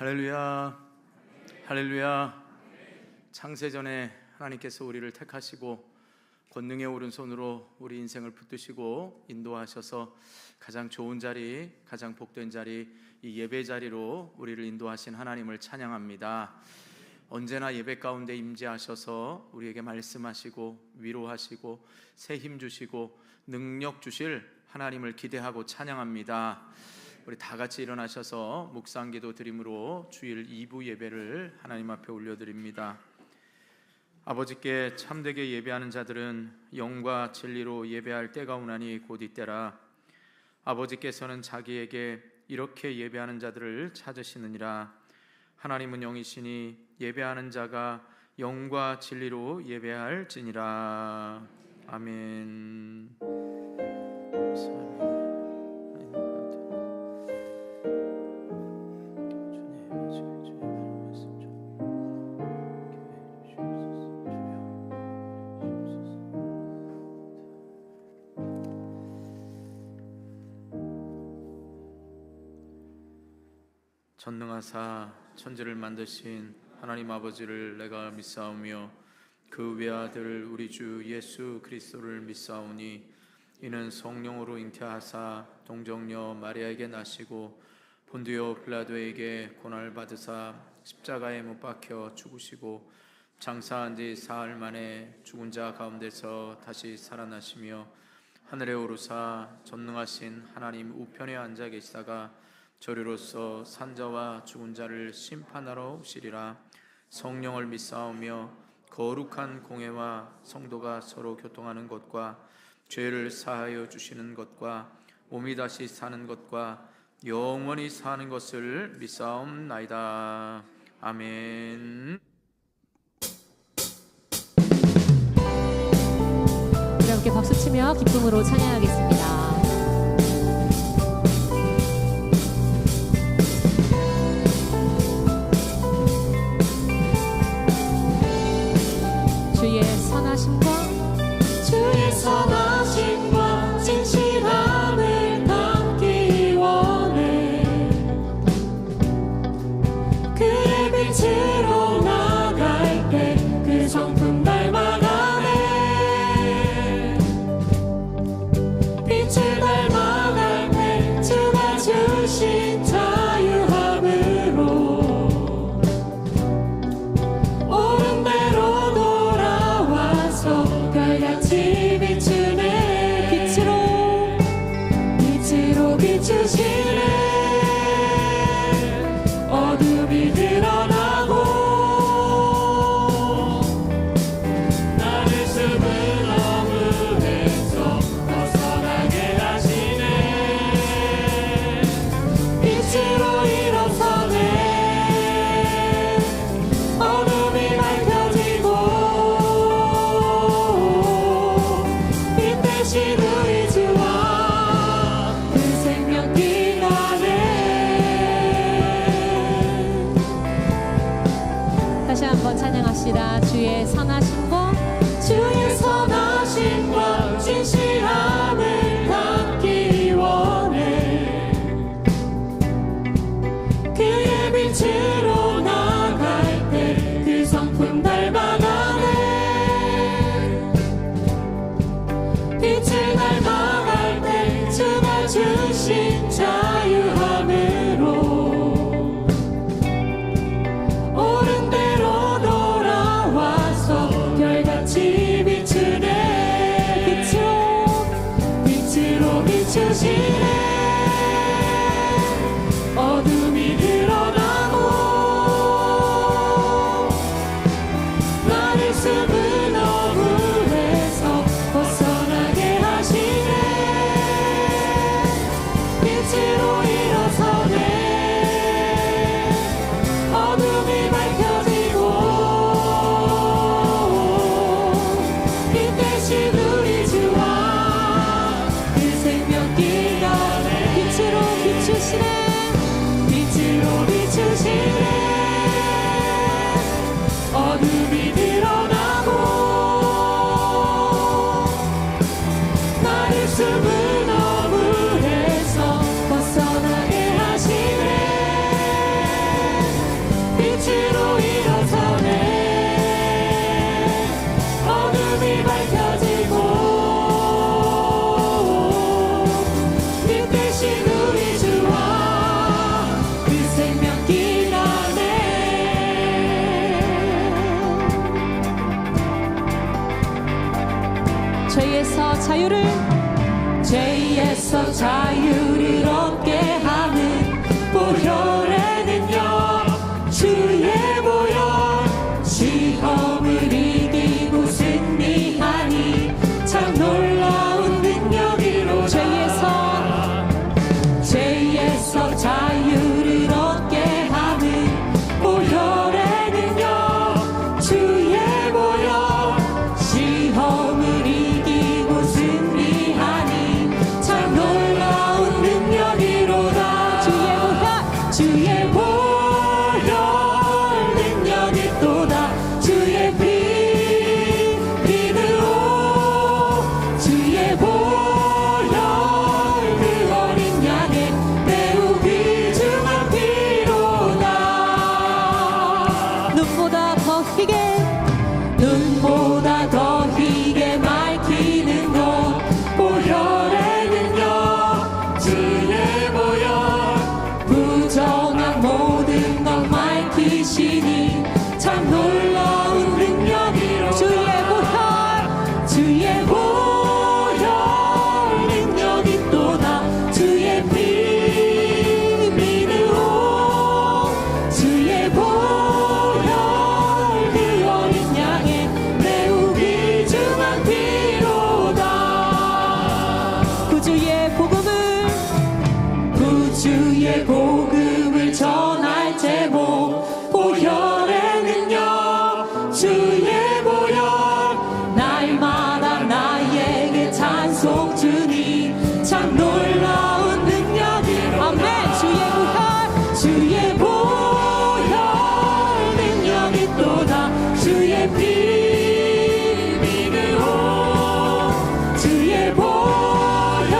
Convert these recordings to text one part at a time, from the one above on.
할렐루야, 할렐루야. 창세전에 하나님께서 우리를 택하시고 권능의 오른손으로 우리 인생을 붙드시고 인도하셔서 가장 좋은 자리, 가장 복된 자리, 이 예배 자리로 우리를 인도하신 하나님을 찬양합니다. 언제나 예배 가운데 임재하셔서 우리에게 말씀하시고 위로하시고 새 힘 주시고 능력 주실 하나님을 기대하고 찬양합니다. 우리 다 같이 일어나셔서 묵상기도 드림으로 주일 2부 예배를 하나님 앞에 올려드립니다. 아버지께 참되게 예배하는 자들은 영과 진리로 예배할 때가 오나니 곧 이때라. 아버지께서는 자기에게 이렇게 예배하는 자들을 찾으시느니라. 하나님은 영이시니 예배하는 자가 영과 진리로 예배할지니라. 아멘. 전능하사 천지를 만드신 하나님 아버지를 내가 믿사오며 그 외아들 우리 주 예수 그리스도를 믿사오니 이는 성령으로 잉태하사 동정녀 마리아에게 나시고 본디오 빌라도에게 고난을 받으사 십자가에 못 박혀 죽으시고 장사한 지 사흘 만에 죽은 자 가운데서 다시 살아나시며 하늘에 오르사 전능하신 하나님 우편에 앉아 계시다가 저리로서 산자와 죽은 자를 심판하러 오시리라. 성령을 믿사오며 거룩한 공회와 성도가 서로 교통하는 것과 죄를 사하여 주시는 것과 몸이 다시 사는 것과 영원히 사는 것을 믿사옵나이다. 아멘. 우리 함께 박수치며 기쁨으로 찬양하겠습니다. 고백합시다. 주의 선하심과 주의 선하심과 진실함을 닿기 원해. 그의 빛으로 나갈 때 그 성품 닮아가네. 빛을 닮아갈 때 주가 주신 자유함으로 옳은 대로 돌아와서 별같이 비추네. 빛으로 비추시네. 어둠이 드러나고 나를 숨은 어둠에서 벗어나게 하시네. 빛으로 일어서네. 어둠이 밝혀지고 빛 대신 우리 주와 그 생명길 가네. 빛으로 비추시네. 빛으로 비추시네. 어둠이 드러나고 나를 숨은 어둠에서 벗어나게 하시네. 빛으로 일어서네. 어둠이 밝혀지고 빛 대신 우리 주와 그 생명길 가네. 죄에서 자유를 얻게 하는 보혈에는요 주의 보혈 시험을 이기고 승리하니 참 놀라운 능력이로다. 죄에서 자유를 얻게 하는 보혈에는요 주의 보혈 시험을 이기고 승리하니 참 놀라운 능력이로다. 주의 보혈 능력이 또다. 주의 피 믿으오. 주의 보혈 그 어린 양의 매우 귀중한 피로다. 눈보다 더 희게 맑히는 것 보혈에는요 주의 보혈 부정한 모든 것 맑히시니 참 놀라운 능력이로다. 주의 보혈 능력이 또다. 주의 피 믿으오. 주의 보혈 그 어린 양의 매우 귀중한 피로다. 구주의 복음을 전할 제목 보혈에는요 주의 보혈 날마다 나에게 찬송 주니 참 놀라운 능력이로다. 아멘. 주의 보혈 능력이 또다. 주의 피 믿으오. 주의 보혈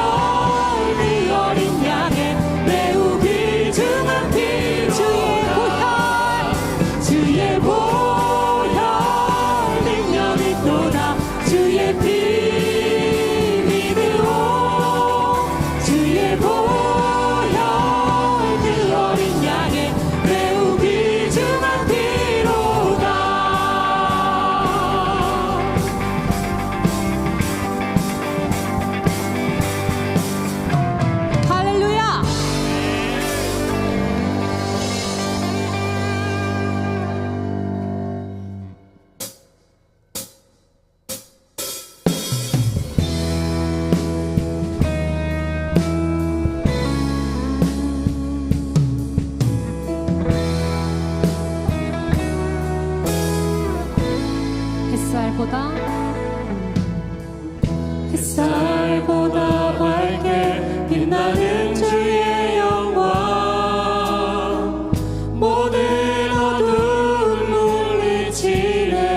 그 어린 양의 매우 귀중한 피로. 주의 보혈 능력이 또다. 주의 피 믿으오. 주의 보혈 그 어린 양의 매우 귀중한 피로다. 할렐루야. 햇살보다 밝게 빛나는 주의 영광 모든 어둠 물리치네.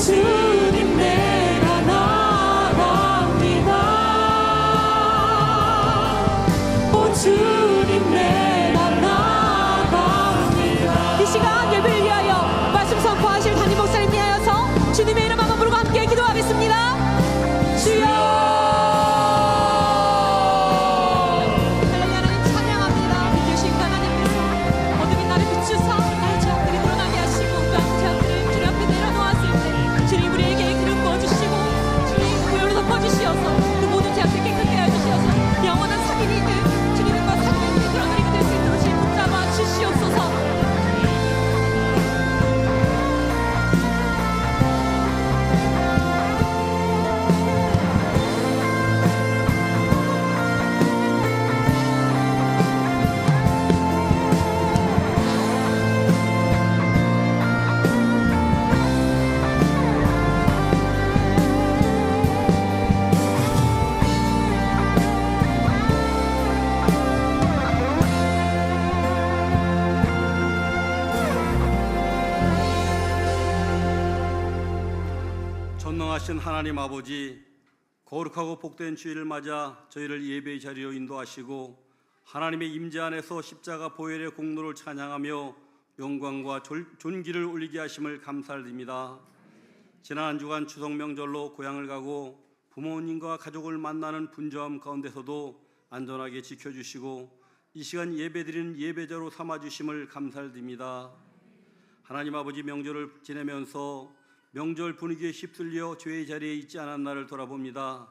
주님 내가 나갑니다. 오 주님 내가 나갑니다. 이 시간 예배를 위하여 말씀 선포하실 담임 목사님 위하여서 주님의 이름 한번 부르고 함께 기도하겠습니다. 주여 할렐루야. 하나님 찬양합니다. 빛이신 하나님께서 어둠이 나를 비추사 나의 죄악들이 드러나게 하시고 그 죄악들을 주님 앞에 내려놓았을 때 주님 우리에게 기름 부어주시고 주님 보혈로 덮어주시어서 그 모든 죄악들 깨끗게 하주시어서 영원한 사귐이 있는 주님과 사귐이 있는 그런 우리가 될 수 있도록 주님 붙잡아 주시옵소서. 전능하신 하나님 아버지, 거룩하고 복된 주일을 맞아 저희를 예배의 자리로 인도하시고 하나님의 임재 안에서 십자가 보혈의 공로를 찬양하며 영광과 존귀를 올리게 하심을 감사드립니다. 지난 한 주간 추석 명절로 고향을 가고 부모님과 가족을 만나는 분주함 가운데서도 안전하게 지켜주시고 이 시간 예배드리는 예배자로 삼아주심을 감사드립니다. 하나님 아버지, 명절을 지내면서 명절 분위기에 휩쓸려 죄의 자리에 있지 않았나를 돌아봅니다.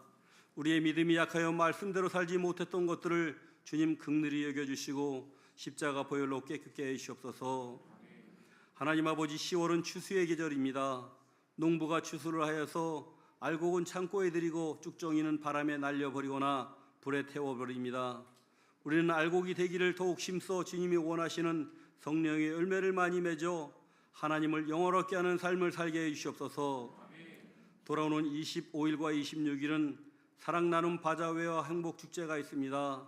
우리의 믿음이 약하여 말씀대로 살지 못했던 것들을 주님 긍휼히 여겨주시고 십자가 보혈로 깨끗게 해주시옵소서. 하나님 아버지, 10월은 추수의 계절입니다. 농부가 추수를 하여서 알곡은 창고에 들이고 쭉정이는 바람에 날려버리거나 불에 태워버립니다. 우리는 알곡이 되기를 더욱 힘써 주님이 원하시는 성령의 열매를 많이 맺어 하나님을 영원롭게 하는 삶을 살게 해주시옵소서. 돌아오는 25일과 26일은 사랑 나눔 바자회와 행복축제가 있습니다.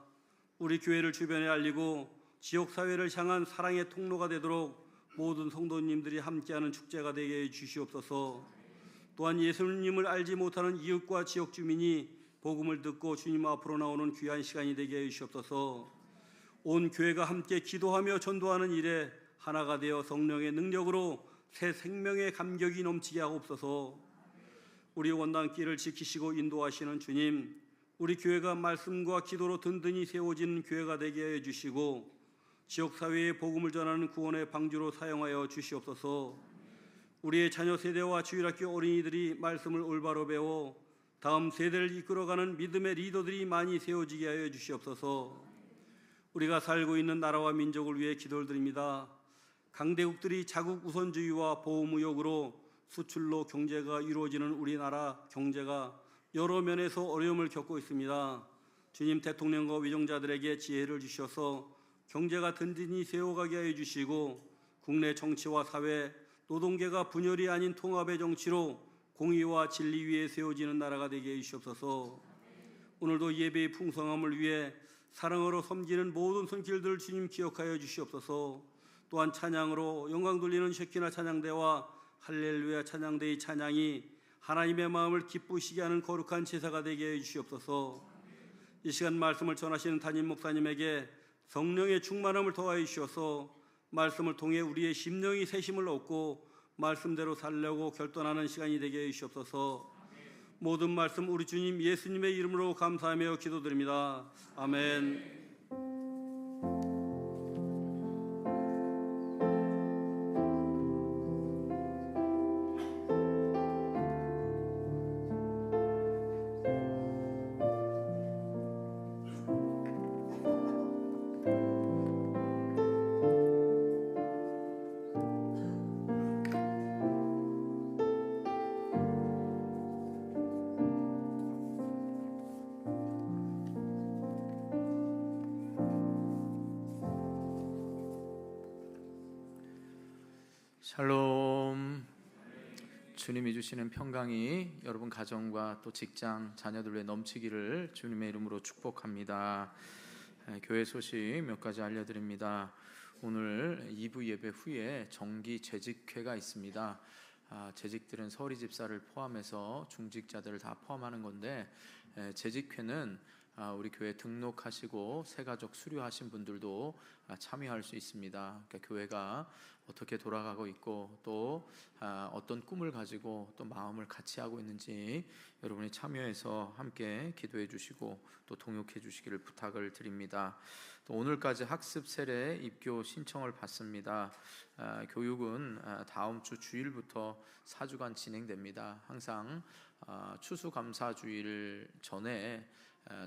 우리 교회를 주변에 알리고 지역사회를 향한 사랑의 통로가 되도록 모든 성도님들이 함께하는 축제가 되게 해주시옵소서. 또한 예수님을 알지 못하는 이웃과 지역 주민이 복음을 듣고 주님 앞으로 나오는 귀한 시간이 되게 해주시옵소서. 온 교회가 함께 기도하며 전도하는 일에 하나가 되어 성령의 능력으로 새 생명의 감격이 넘치게 하옵소서. 우리 원당길을 지키시고 인도하시는 주님, 우리 교회가 말씀과 기도로 든든히 세워진 교회가 되게 해주시고 지역사회에 복음을 전하는 구원의 방주로 사용하여 주시옵소서. 우리의 자녀 세대와 주일학교 어린이들이 말씀을 올바로 배워 다음 세대를 이끌어가는 믿음의 리더들이 많이 세워지게 하여 주시옵소서. 우리가 살고 있는 나라와 민족을 위해 기도를 드립니다. 강대국들이 자국 우선주의와 보호무역으로 수출로 경제가 이루어지는 우리나라 경제가 여러 면에서 어려움을 겪고 있습니다. 주님, 대통령과 위정자들에게 지혜를 주셔서 경제가 든든히 세워가게 해주시고 국내 정치와 사회, 노동계가 분열이 아닌 통합의 정치로 공의와 진리 위에 세워지는 나라가 되게 해주시옵소서. 오늘도 예배의 풍성함을 위해 사랑으로 섬기는 모든 손길들 주님 기억하여 주시옵소서. 또한 찬양으로 영광 돌리는 셰키나 찬양대와 할렐루야 찬양대의 찬양이 하나님의 마음을 기쁘시게 하는 거룩한 제사가 되게 해주시옵소서. 이 시간 말씀을 전하시는 담임 목사님에게 성령의 충만함을 더하여 주셔서 말씀을 통해 우리의 심령이 새심을 얻고 말씀대로 살려고 결단하는 시간이 되게 해주시옵소서. 모든 말씀 우리 주님 예수님의 이름으로 감사하며 기도드립니다. 아멘. 샬롬. 주님이 주시는 평강이 여러분 가정과 또 직장, 자녀들 위해 넘치기를 주님의 이름으로 축복합니다. 교회 소식 몇 가지 알려드립니다. 오늘 2부 예배 후에 정기 재직회가 있습니다. 재직들은 서리 집사를 포함해서 중직자들을 다 포함하는 건데, 재직회는 우리 교회 등록하시고 새가족 수료하신 분들도 참여할 수 있습니다. 그러니까 교회가 어떻게 돌아가고 있고 또 어떤 꿈을 가지고 또 마음을 같이 하고 있는지 여러분이 참여해서 함께 기도해 주시고 또 동역해 주시기를 부탁을 드립니다. 또 오늘까지 학습 세례 입교 신청을 받습니다. 교육은 다음 주 주일부터 4주간 진행됩니다. 항상 추수감사주일 전에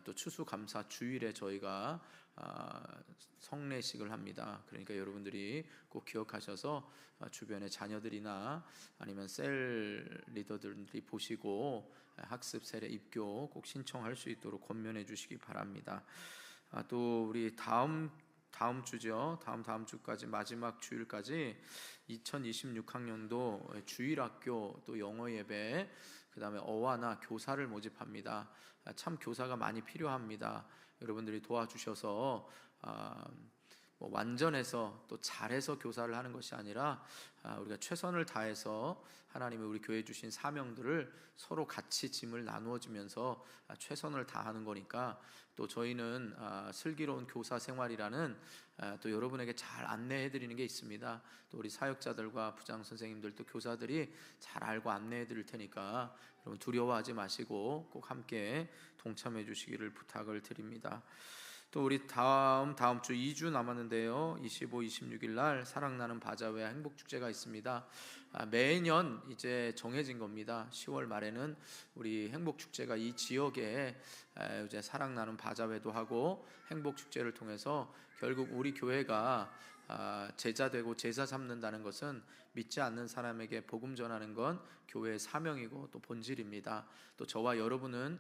또 추수감사 주일에 저희가 성례식을 합니다. 그러니까 여러분들이 꼭 기억하셔서 주변의 자녀들이나 아니면 셀 리더들이 보시고 학습 세례 입교 꼭 신청할 수 있도록 권면해 주시기 바랍니다. 또 우리 다음 주죠. 다음 주까지 마지막 주일까지 2026학년도 주일학교 또 영어 예배 그다음에 어와나 교사를 모집합니다. 참 교사가 많이 필요합니다. 여러분들이 도와주셔서 완전해서 또 잘해서 교사를 하는 것이 아니라 우리가 최선을 다해서 하나님이 우리 교회에 주신 사명들을 서로 같이 짐을 나누어 주면서 최선을 다하는 거니까 또 저희는 슬기로운 교사 생활이라는 또 여러분에게 잘 안내해 드리는 게 있습니다. 또 우리 사역자들과 부장 선생님들 또 교사들이 잘 알고 안내해 드릴 테니까 여러분 두려워하지 마시고 꼭 함께 동참해 주시기를 부탁을 드립니다. 또 우리 다음 주 2주 남았는데요. 25, 26일 날 사랑나는 바자회 행복축제가 있습니다. 매년 이제 정해진 겁니다. 10월 말에는 우리 행복축제가 이 지역에 이제 사랑나는 바자회도 하고 행복축제를 통해서 결국 우리 교회가 제자 되고 제사 삼는다는 것은 믿지 않는 사람에게 복음 전하는 건 교회의 사명이고 또 본질입니다. 또 저와 여러분은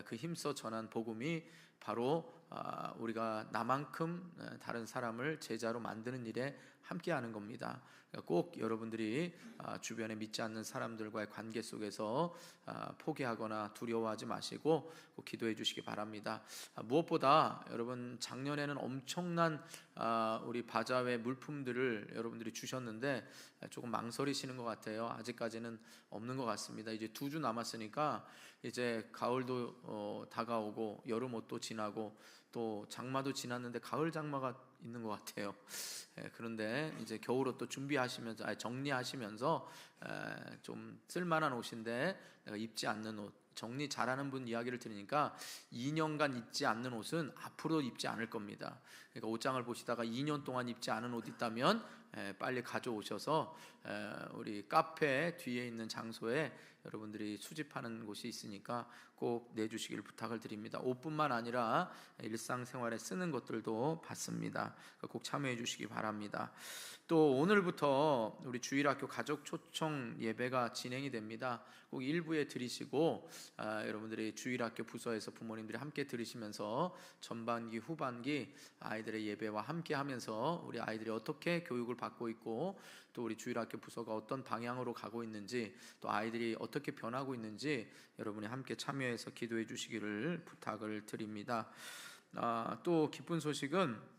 그 힘써 전한 복음이 바로 우리가 나만큼 다른 사람을 제자로 만드는 일에 함께하는 겁니다. 꼭 여러분들이 주변에 믿지 않는 사람들과의 관계 속에서 포기하거나 두려워하지 마시고 꼭 기도해 주시기 바랍니다. 무엇보다 여러분 작년에는 엄청난 우리 바자회 물품들을 여러분들이 주셨는데 조금 망설이시는 것 같아요. 아직까지는 없는 것 같습니다. 이제 2주 남았으니까 이제 가을도 다가오고 여름 옷도 지나고 또 장마도 지났는데 가을 장마가 있는 것 같아요. 그런데 이제 겨울옷 또 준비하시면서 정리하시면서 좀 쓸만한 옷인데 내가 입지 않는 옷, 정리 잘하는 분 이야기를 들으니까 2년간 입지 않는 옷은 앞으로 입지 않을 겁니다. 그러니까 옷장을 보시다가 2년 동안 입지 않은 옷 있다면 빨리 가져오셔서 우리 카페 뒤에 있는 장소에 여러분들이 수집하는 곳이 있으니까 꼭 내주시기를 부탁을 드립니다. 옷뿐만 아니라 일상생활에 쓰는 것들도 받습니다. 꼭 참여해 주시기 바랍니다. 또 오늘부터 우리 주일학교 가족 초청 예배가 진행이 됩니다. 꼭 일부에 들으시고 여러분들이 주일학교 부서에서 부모님들이 함께 들으시면서 전반기 후반기 아이들의 예배와 함께 하면서 우리 아이들이 어떻게 교육을 받고 있고 또 우리 주일학교 부서가 어떤 방향으로 가고 있는지 또 아이들이 어떻게 변하고 있는지 여러분이 함께 참여해서 기도해 주시기를 부탁을 드립니다. 또 기쁜 소식은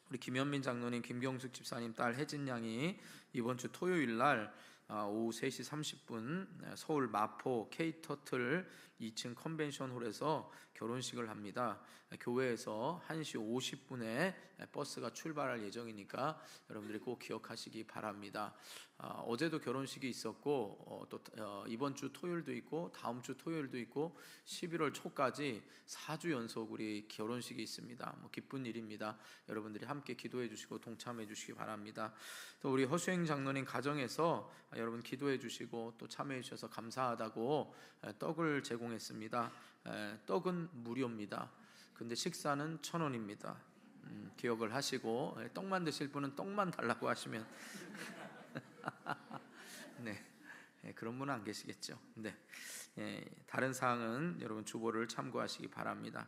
우리 김현민 장로님, 김경숙 집사님 딸 혜진 양이 이번 주 토요일 날 오후 3시 30분 서울 마포 K터틀 2층 컨벤션홀에서 결혼식을 합니다. 교회에서 1시 50분에 버스가 출발할 예정이니까 여러분들이 꼭 기억하시기 바랍니다. 어제도 결혼식이 있었고 또 이번 주 토요일도 있고 다음 주 토요일도 있고 11월 초까지 4주 연속 우리 결혼식이 있습니다. 기쁜 일입니다. 여러분들이 함께 기도해 주시고 동참해 주시기 바랍니다. 또 우리 허수행 장로님 가정에서 여러분 기도해 주시고 또 참여해 주셔서 감사하다고 떡을 제공했습니다. 떡은 무료입니다. 근데 식사는 1,000원입니다. 기억을 하시고 떡만 드실 분은 떡만 달라고 하시면 네, 그런 분은 안 계시겠죠. 네, 다른 사항은 여러분 주보를 참고하시기 바랍니다.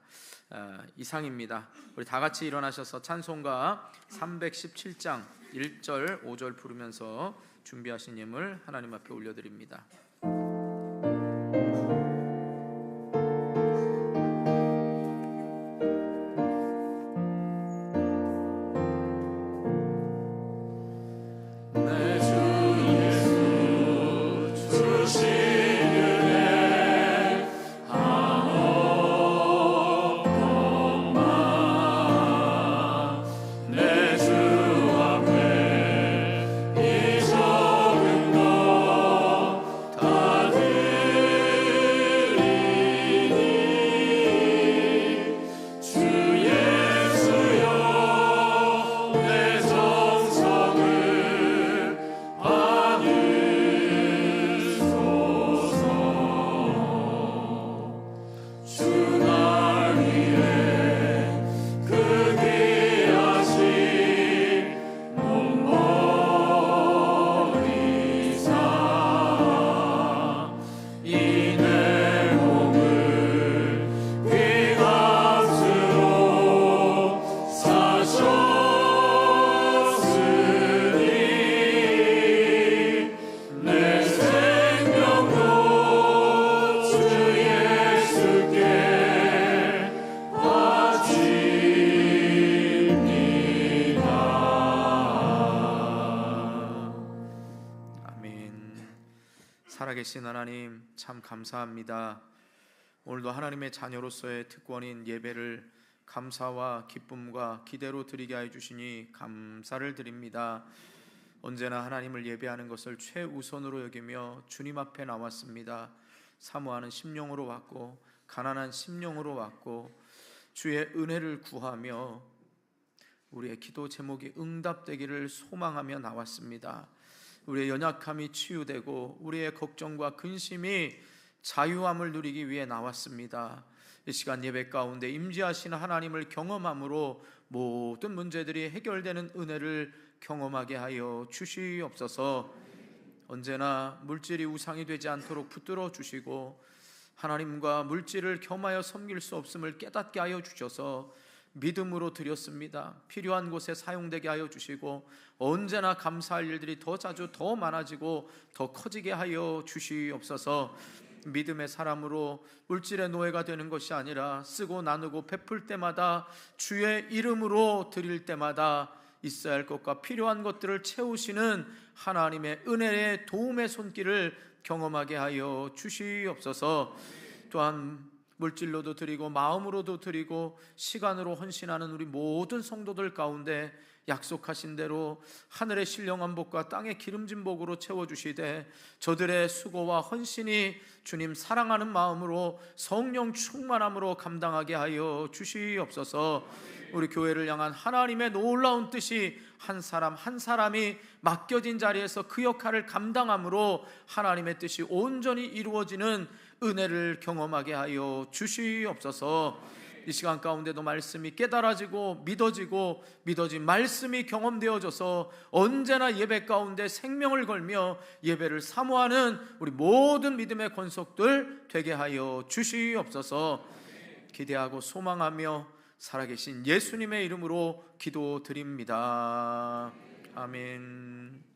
이상입니다. 우리 다 같이 일어나셔서 찬송가 317장 1절 5절 부르면서 준비하신 예물 하나님 앞에 올려드립니다. 내 주 예수 살아계신 하나님, 참 감사합니다. 오늘도 하나님의 자녀로서의 특권인 예배를 감사와 기쁨과 기대로 드리게 해 주시니 감사를 드립니다. 언제나 하나님을 예배하는 것을 최우선으로 여기며 주님 앞에 나왔습니다. 사모하는 심령으로 왔고 가난한 심령으로 왔고 주의 은혜를 구하며 우리의 기도 제목이 응답되기를 소망하며 나왔습니다. 우리의 연약함이 치유되고 우리의 걱정과 근심이 자유함을 누리기 위해 나왔습니다. 이 시간 예배 가운데 임재하시는 하나님을 경험함으로 모든 문제들이 해결되는 은혜를 경험하게 하여 주시옵소서. 언제나 물질이 우상이 되지 않도록 붙들어 주시고 하나님과 물질을 겸하여 섬길 수 없음을 깨닫게 하여 주셔서 믿음으로 드렸습니다. 필요한 곳에 사용되게 하여 주시고 언제나 감사할 일들이 더 자주 더 많아지고 더 커지게 하여 주시옵소서. 믿음의 사람으로 물질의 노예가 되는 것이 아니라 쓰고 나누고 베풀 때마다 주의 이름으로 드릴 때마다 있어야 할 것과 필요한 것들을 채우시는 하나님의 은혜의 도움의 손길을 경험하게 하여 주시옵소서. 또한 물질로도 드리고 마음으로도 드리고 시간으로 헌신하는 우리 모든 성도들 가운데 약속하신 대로 하늘의 신령한 복과 땅의 기름진 복으로 채워주시되 저들의 수고와 헌신이 주님 사랑하는 마음으로 성령 충만함으로 감당하게 하여 주시옵소서. 우리 교회를 향한 하나님의 놀라운 뜻이 한 사람 한 사람이 맡겨진 자리에서 그 역할을 감당함으로 하나님의 뜻이 온전히 이루어지는 은혜를 경험하게 하여 주시옵소서. 이 시간 가운데도 말씀이 깨달아지고 믿어진 말씀이 경험되어져서 언제나 예배 가운데 생명을 걸며 예배를 사모하는 우리 모든 믿음의 권속들 되게 하여 주시옵소서. 기대하고 소망하며 살아계신 예수님의 이름으로 기도드립니다. 아멘.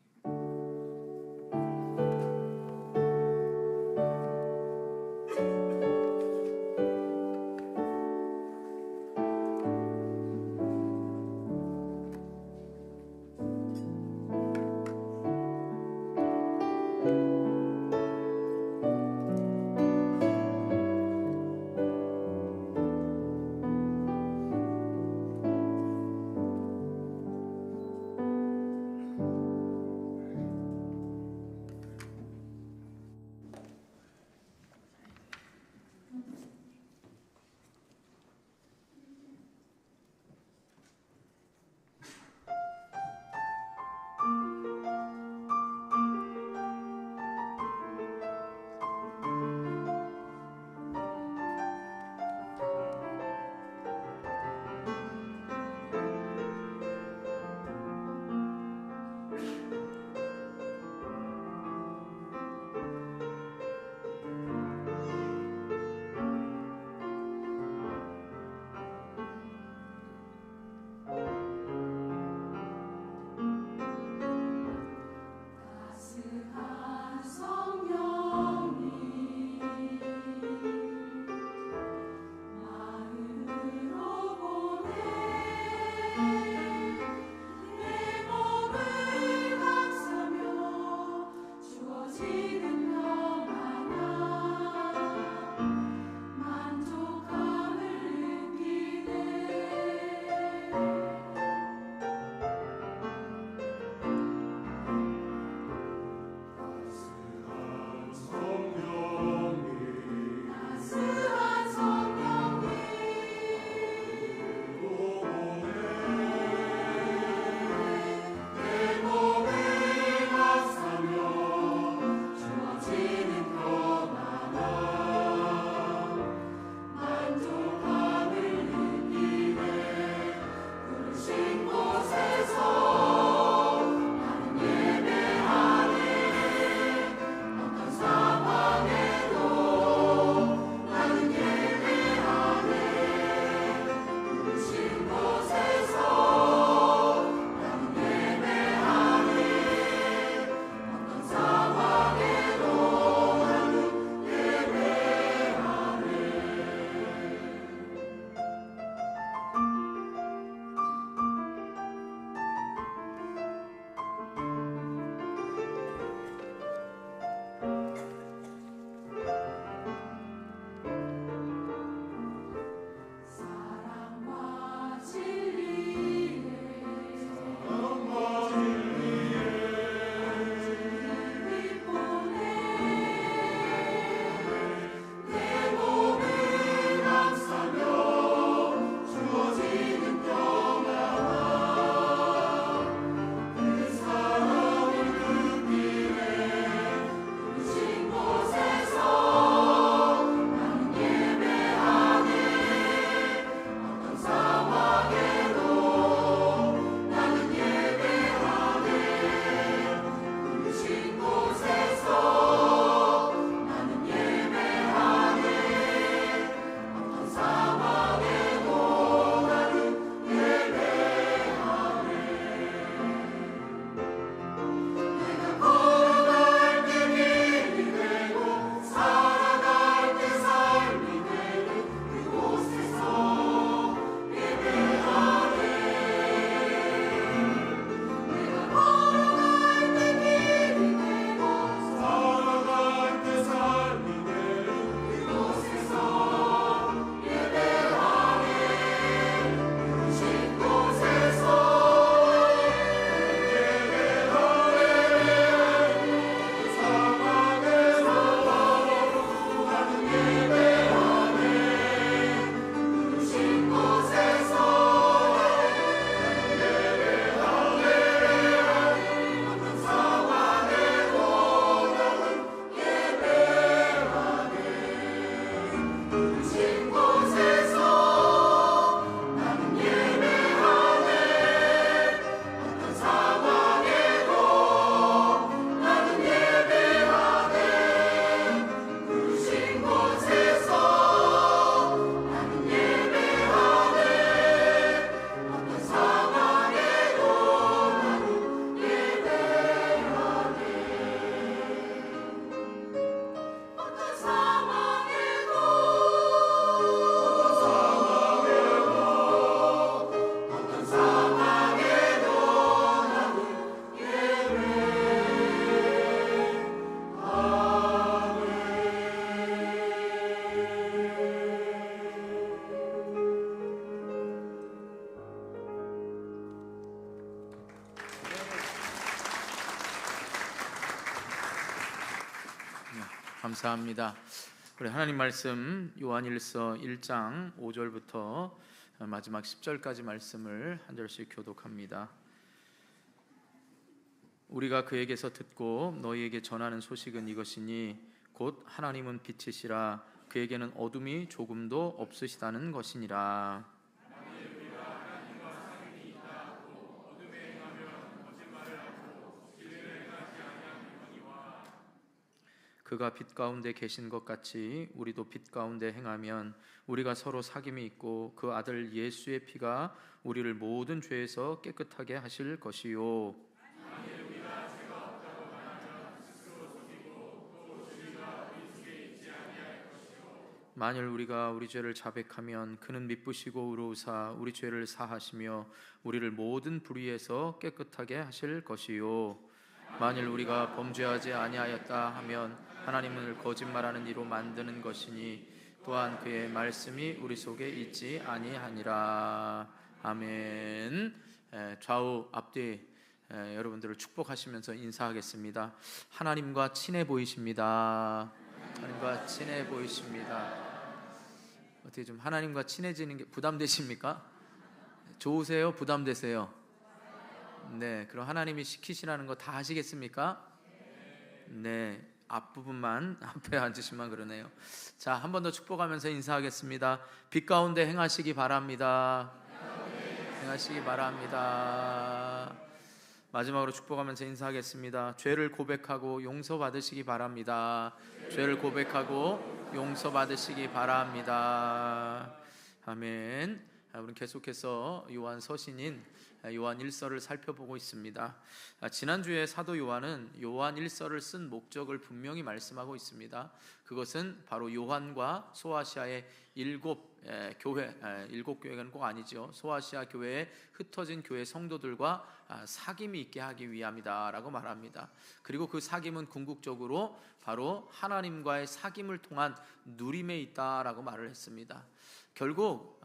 감사합니다. 우리 하나님 말씀 요한일서 1장 5절부터 마지막 10절까지 말씀을 한 절씩 교독합니다. 우리가 그에게서 듣고 너희에게 전하는 소식은 이것이니 곧 하나님은 빛이시라 그에게는 어둠이 조금도 없으시다는 것이니라. 그가 빛 가운데 계신 것 같이 우리도 빛 가운데 행하면 우리가 서로 사귐이 있고 그 아들 예수의 피가 우리를 모든 죄에서 깨끗하게 하실 것이요. 만일 우리가 우리 죄를 자백하면 그는 미쁘시고 의로우사 우리 죄를 사하시며 우리를 모든 불의에서 깨끗하게 하실 것이요. 만일 우리가 범죄하지 아니하였다 하면 하나님을 거짓말하는 이로 만드는 것이니 또한 그의 말씀이 우리 속에 있지 아니하니라. 아멘. 좌우 앞뒤 여러분들을 축복하시면서 인사하겠습니다. 하나님과 친해 보이십니다. 하나님과 친해 보이십니다. 어떻게 좀 하나님과 친해지는 게 부담되십니까? 좋으세요? 부담되세요? 네, 그럼 하나님이 시키시라는 거 다 하시겠습니까? 네, 앞부분만 앞에 앉으시면 그러네요. 자, 한 번 더 축복하면서 인사하겠습니다. 빛 가운데 행하시기 바랍니다. 행하시기 바랍니다. 마지막으로 축복하면서 인사하겠습니다. 죄를 고백하고 용서받으시기 바랍니다. 죄를 고백하고 용서받으시기 바랍니다. 아멘. 우리는 계속해서 요한 서신인 요한 1서를 살펴보고 있습니다. 지난주에 사도 요한은 요한 1서를 쓴 목적을 분명히 말씀하고 있습니다. 그것은 바로 요한과 소아시아의 일곱 교회는 꼭 아니죠. 소아시아 교회에 흩어진 교회 성도들과 사귐이 있게 하기 위함이다라고 말합니다. 그리고 그 사귐은 궁극적으로 바로 하나님과의 사귐을 통한 누림에 있다라고 말을 했습니다. 결국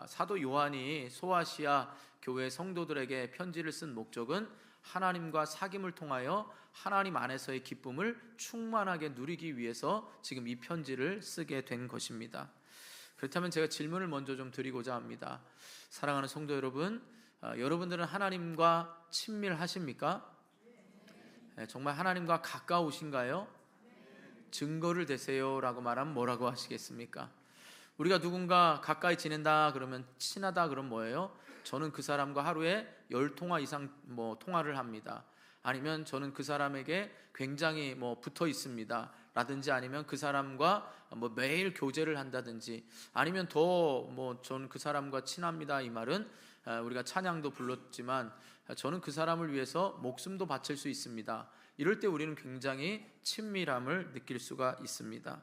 사도 요한이 소아시아 교회 성도들에게 편지를 쓴 목적은 하나님과 사귐을 통하여 하나님 안에서의 기쁨을 충만하게 누리기 위해서 지금 이 편지를 쓰게 된 것입니다. 그렇다면 제가 질문을 먼저 좀 드리고자 합니다. 사랑하는 성도 여러분, 여러분들은 하나님과 친밀하십니까? 정말 하나님과 가까우신가요? 증거를 대세요 라고 말하면 뭐라고 하시겠습니까? 우리가 누군가 가까이 지낸다 그러면 친하다 그러면 뭐예요? 저는 그 사람과 하루에 10통화 이상 통화를 합니다. 아니면 저는 그 사람에게 굉장히 붙어 있습니다. 라든지 아니면 그 사람과 매일 교제를 한다든지 아니면 더 저는 그 사람과 친합니다. 이 말은 우리가 찬양도 불렀지만 저는 그 사람을 위해서 목숨도 바칠 수 있습니다. 이럴 때 우리는 굉장히 친밀함을 느낄 수가 있습니다.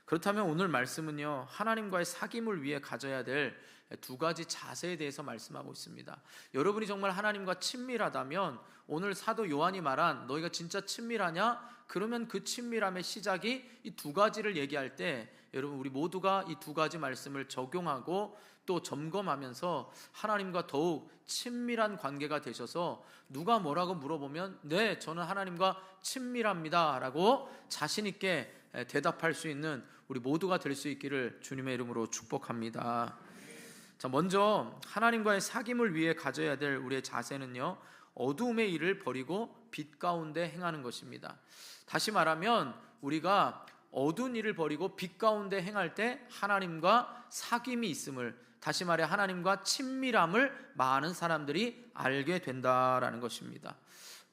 그렇다면 오늘 말씀은요, 하나님과의 사귐을 위해 가져야 될 두 가지 자세에 대해서 말씀하고 있습니다. 여러분이 정말 하나님과 친밀하다면 오늘 사도 요한이 말한 너희가 진짜 친밀하냐? 그러면 그 친밀함의 시작이 이 두 가지를 얘기할 때 여러분 우리 모두가 이 두 가지 말씀을 적용하고 또 점검하면서 하나님과 더욱 친밀한 관계가 되셔서 누가 뭐라고 물어보면 네, 저는 하나님과 친밀합니다 라고 자신 있게 대답할 수 있는 우리 모두가 될 수 있기를 주님의 이름으로 축복합니다. 자, 먼저 하나님과의 사귐을 위해 가져야 될 우리의 자세는요, 어두움의 일을 버리고 빛 가운데 행하는 것입니다. 다시 말하면 우리가 어두운 일을 버리고 빛 가운데 행할 때 하나님과 사귐이 있음을, 다시 말해 하나님과 친밀함을 많은 사람들이 알게 된다라는 것입니다.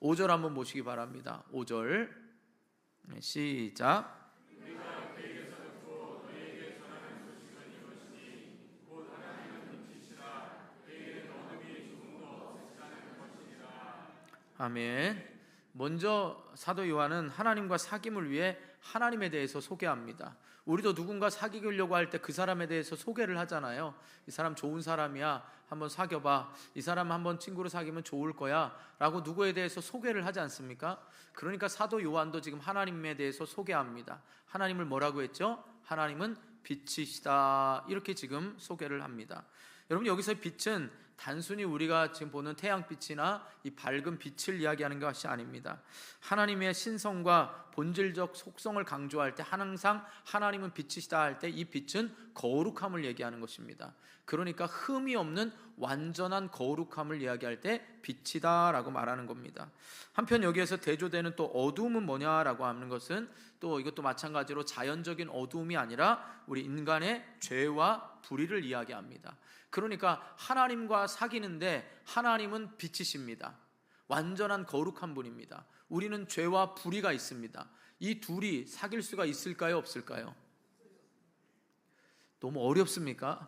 5절 한번 보시기 바랍니다. 5절 시작. 아멘. 먼저 사도 요한은 하나님과 사귐을 위해 하나님에 대해서 소개합니다. 우리도 누군가 사귀려고 할 때 그 사람에 대해서 소개를 하잖아요. 이 사람 좋은 사람이야, 한번 사귀어봐. 이 사람 한번 친구로 사귀면 좋을 거야 라고 누구에 대해서 소개를 하지 않습니까? 그러니까 사도 요한도 지금 하나님에 대해서 소개합니다. 하나님을 뭐라고 했죠? 하나님은 빛이시다, 이렇게 지금 소개를 합니다. 여러분, 여기서 빛은 단순히 우리가 지금 보는 태양빛이나 이 밝은 빛을 이야기하는 것이 아닙니다. 하나님의 신성과 본질적 속성을 강조할 때 항상 하나님은 빛이시다 할 때 이 빛은 거룩함을 얘기하는 것입니다. 그러니까 흠이 없는 완전한 거룩함을 이야기할 때 빛이다 라고 말하는 겁니다. 한편 여기에서 대조되는 또 어두움은 뭐냐라고 하는 것은 또 이것도 마찬가지로 자연적인 어두움이 아니라 우리 인간의 죄와 불의를 이야기합니다. 그러니까 하나님과 사귀는데 하나님은 빛이십니다. 완전한 거룩한 분입니다. 우리는 죄와 불의가 있습니다. 이 둘이 사귈 수가 있을까요, 없을까요? 너무 어렵습니까?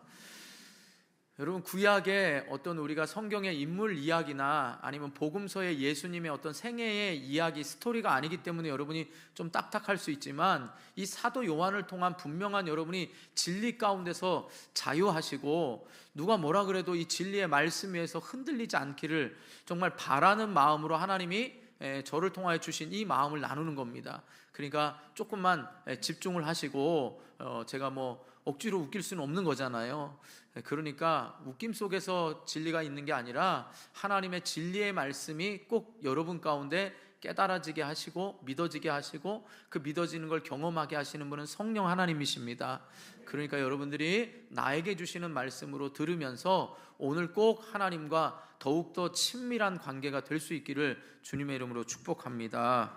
여러분, 구약의 어떤 우리가 성경의 인물 이야기나 아니면 복음서의 예수님의 어떤 생애의 이야기, 스토리가 아니기 때문에 여러분이 좀 딱딱할 수 있지만 이 사도 요한을 통한 분명한 여러분이 진리 가운데서 자유하시고 누가 뭐라 그래도 이 진리의 말씀 위에서 흔들리지 않기를 정말 바라는 마음으로 하나님이 저를 통하여 주신 이 마음을 나누는 겁니다. 그러니까 조금만 집중을 하시고 제가 뭐 억지로 웃길 수는 없는 거잖아요. 그러니까 웃김 속에서 진리가 있는 게 아니라 하나님의 진리의 말씀이 꼭 여러분 가운데 깨달아지게 하시고 믿어지게 하시고 그 믿어지는 걸 경험하게 하시는 분은 성령 하나님이십니다. 그러니까 여러분들이 나에게 주시는 말씀으로 들으면서 오늘 꼭 하나님과 더욱더 친밀한 관계가 될 수 있기를 주님의 이름으로 축복합니다.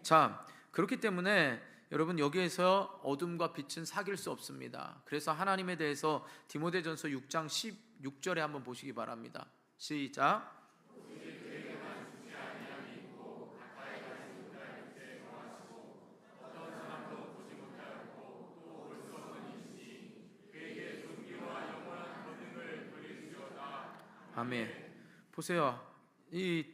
자, 그렇기 때문에 여러분, 여기에서 어둠과 빛은 사귈 수 없습니다. 그래서 하나님에 대해서 디모데전서 6장 16절에 한번 보시기 바랍니다. 시작. 아멘. 보세요. 이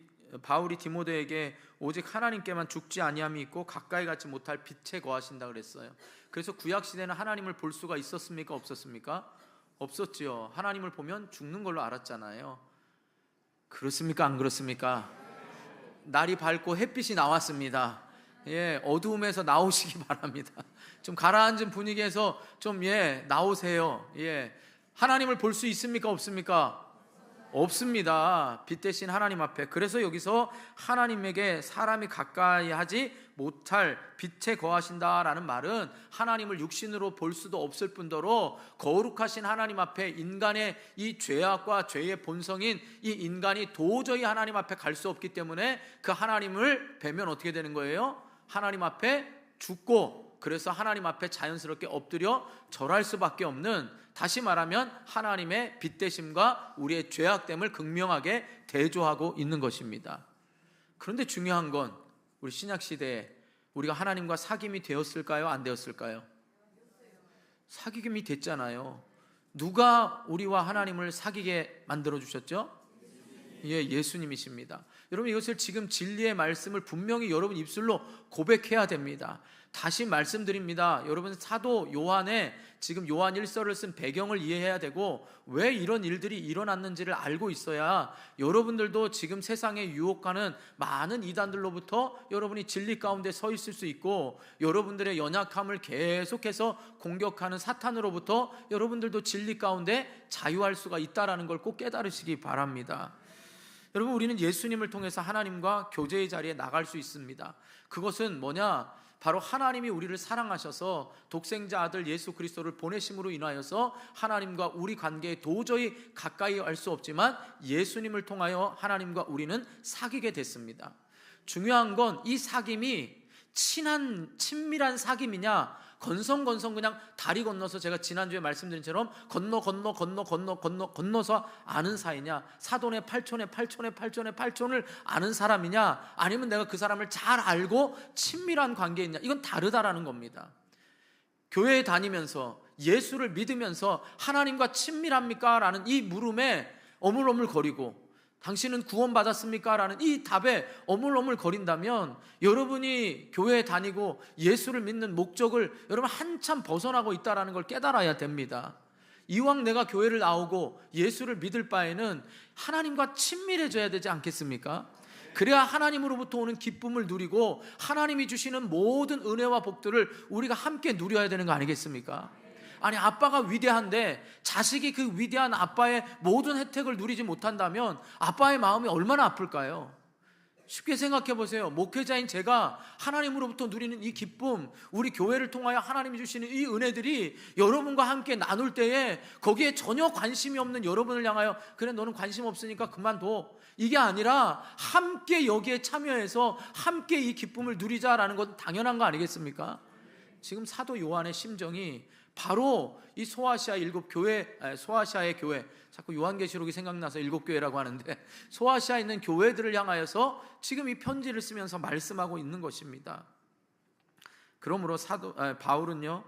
바울이 디모데에게 오직 하나님께만 죽지 아니함이 있고 가까이 가지 못할 빛에 거하신다 그랬어요. 그래서 구약 시대는 하나님을 볼 수가 있었습니까, 없었습니까? 없었지요. 하나님을 보면 죽는 걸로 알았잖아요. 그렇습니까, 안 그렇습니까? 날이 밝고 햇빛이 나왔습니다. 예, 어두움에서 나오시기 바랍니다. 좀 가라앉은 분위기에서 좀 나오세요. 예, 하나님을 볼 수 있습니까, 없습니까? 없습니다. 빛 대신 하나님 앞에. 그래서 여기서 하나님에게 사람이 가까이 하지 못할 빛에 거하신다라는 말은 하나님을 육신으로 볼 수도 없을 뿐더러 거룩하신 하나님 앞에 인간의 이 죄악과 죄의 본성인 이 인간이 도저히 하나님 앞에 갈 수 없기 때문에 그 하나님을 뵈면 어떻게 되는 거예요? 하나님 앞에 죽고, 그래서 하나님 앞에 자연스럽게 엎드려 절할 수밖에 없는, 다시 말하면 하나님의 빛되심과 우리의 죄악됨을 극명하게 대조하고 있는 것입니다. 그런데 중요한 건 우리 신약시대에 우리가 하나님과 사귐이 되었을까요, 안 되었을까요? 사귐이 됐잖아요. 누가 우리와 하나님을 사귀게 만들어주셨죠? 예, 예수님이십니다. 여러분, 이것을 지금 진리의 말씀을 분명히 여러분 입술로 고백해야 됩니다. 다시 말씀드립니다. 여러분, 사도 요한의 지금 요한 1서를 쓴 배경을 이해해야 되고 왜 이런 일들이 일어났는지를 알고 있어야 여러분들도 지금 세상에 유혹하는 많은 이단들로부터 여러분이 진리 가운데 서 있을 수 있고, 여러분들의 연약함을 계속해서 공격하는 사탄으로부터 여러분들도 진리 가운데 자유할 수가 있다는 걸 꼭 깨달으시기 바랍니다. 여러분, 우리는 예수님을 통해서 하나님과 교제의 자리에 나갈 수 있습니다. 그것은 뭐냐? 바로 하나님이 우리를 사랑하셔서 독생자 아들 예수 그리스도를 보내심으로 인하여서 하나님과 우리 관계에 도저히 가까이 할 수 없지만 예수님을 통하여 하나님과 우리는 사귀게 됐습니다. 중요한 건 이 사귐이 친밀한 사귐이냐, 건성건성 그냥 다리 건너서, 제가 지난주에 말씀드린 처럼 건너서 아는 사이냐, 사돈의 8촌을 아는 사람이냐, 아니면 내가 그 사람을 잘 알고 친밀한 관계에 있냐, 이건 다르다라는 겁니다. 교회에 다니면서 예수를 믿으면서 하나님과 친밀합니까? 라는 이 물음에 어물어물거리고 당신은 구원받았습니까? 라는 이 답에 어물어물거린다면 여러분이 교회에 다니고 예수를 믿는 목적을 여러분 한참 벗어나고 있다는 걸 깨달아야 됩니다. 이왕 내가 교회를 나오고 예수를 믿을 바에는 하나님과 친밀해져야 되지 않겠습니까? 그래야 하나님으로부터 오는 기쁨을 누리고 하나님이 주시는 모든 은혜와 복들을 우리가 함께 누려야 되는 거 아니겠습니까? 아니 아빠가 위대한데 자식이 그 위대한 아빠의 모든 혜택을 누리지 못한다면 아빠의 마음이 얼마나 아플까요? 쉽게 생각해 보세요. 목회자인 제가 하나님으로부터 누리는 이 기쁨, 우리 교회를 통하여 하나님이 주시는 이 은혜들이 여러분과 함께 나눌 때에 거기에 전혀 관심이 없는 여러분을 향하여 그래 너는 관심 없으니까 그만둬, 이게 아니라 함께 여기에 참여해서 함께 이 기쁨을 누리자라는 건 당연한 거 아니겠습니까? 지금 사도 요한의 심정이 바로 이 소아시아의 교회, 자꾸 요한계시록이 생각나서 7교회라고 하는데 소아시아에 있는 교회들을 향하여서 지금 이 편지를 쓰면서 말씀하고 있는 것입니다. 그러므로 바울은요,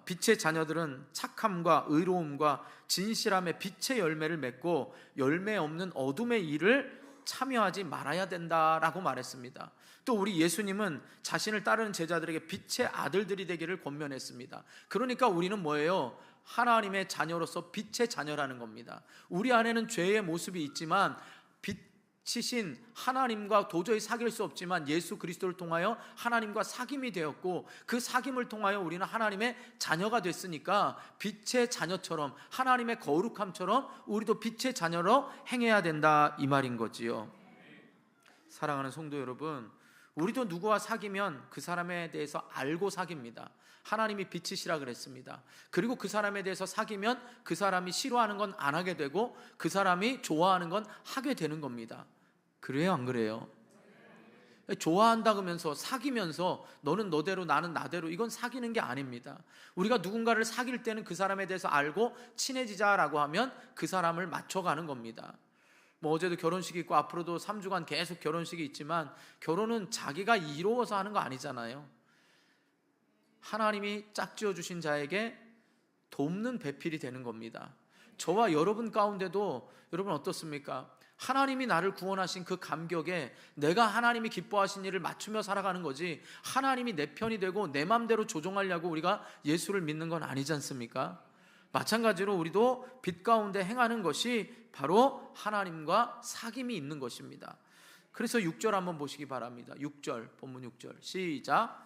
빛의 자녀들은 착함과 의로움과 진실함의 빛의 열매를 맺고 열매 없는 어둠의 일을 참여하지 말아야 된다라고 말했습니다. 또 우리 예수님은 자신을 따르는 제자들에게 빛의 아들들이 되기를 권면했습니다. 그러니까 우리는 뭐예요? 하나님의 자녀로서 빛의 자녀라는 겁니다. 우리 안에는 죄의 모습이 있지만 빛이신 하나님과 도저히 사귈 수 없지만 예수 그리스도를 통하여 하나님과 사귐이 되었고 그 사귐을 통하여 우리는 하나님의 자녀가 됐으니까 빛의 자녀처럼 하나님의 거룩함처럼 우리도 빛의 자녀로 행해야 된다, 이 말인 거지요. 사랑하는 성도 여러분, 우리도 누구와 사귀면 그 사람에 대해서 알고 사귑니다. 하나님이 빛이시라 그랬습니다. 그리고 그 사람에 대해서 사귀면 그 사람이 싫어하는 건 안 하게 되고 그 사람이 좋아하는 건 하게 되는 겁니다. 그래요, 안 그래요? 좋아한다면서 사귀면서 너는 너대로 나는 나대로, 이건 사귀는 게 아닙니다. 우리가 누군가를 사귈 때는 그 사람에 대해서 알고 친해지자라고 하면 그 사람을 맞춰가는 겁니다. 어제도 결혼식이 있고 앞으로도 3주간 계속 결혼식이 있지만 결혼은 자기가 이루어서 하는 거 아니잖아요. 하나님이 짝지어 주신 자에게 돕는 배필이 되는 겁니다. 저와 여러분 가운데도 여러분 어떻습니까? 하나님이 나를 구원하신 그 감격에 내가 하나님이 기뻐하신 일을 맞추며 살아가는 거지, 하나님이 내 편이 되고 내 맘대로 조종하려고 우리가 예수를 믿는 건 아니지 않습니까? 마찬가지로 우리도 빛 가운데 행하는 것이 바로 하나님과 사귐이 있는 것입니다. 그래서 6절 한번 보시기 바랍니다. 6절, 본문 6절 시작.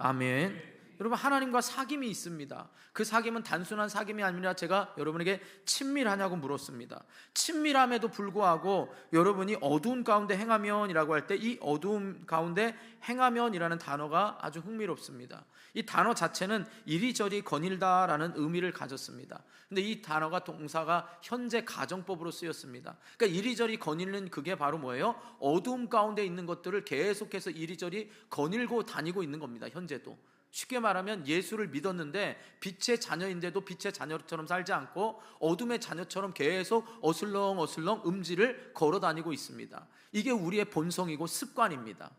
아멘. 여러분, 하나님과 사귐이 있습니다. 그 사귐은 단순한 사귐이 아니라 제가 여러분에게 친밀하냐고 물었습니다. 친밀함에도 불구하고 여러분이 어두운 가운데 행하면이라고 할 때 이 어두움 가운데 행하면이라는 단어가 아주 흥미롭습니다. 이 단어 자체는 이리저리 거닐다라는 의미를 가졌습니다. 근데 이 단어가 동사가 현재 가정법으로 쓰였습니다. 그러니까 이리저리 거닐는 그게 바로 뭐예요? 어두움 가운데 있는 것들을 계속해서 이리저리 거닐고 다니고 있는 겁니다. 현재도. 쉽게 말하면 예수를 믿었는데 빛의 자녀인데도 빛의 자녀처럼 살지 않고 어둠의 자녀처럼 계속 어슬렁어슬렁 음지를 걸어다니고 있습니다. 이게 우리의 본성이고 습관입니다.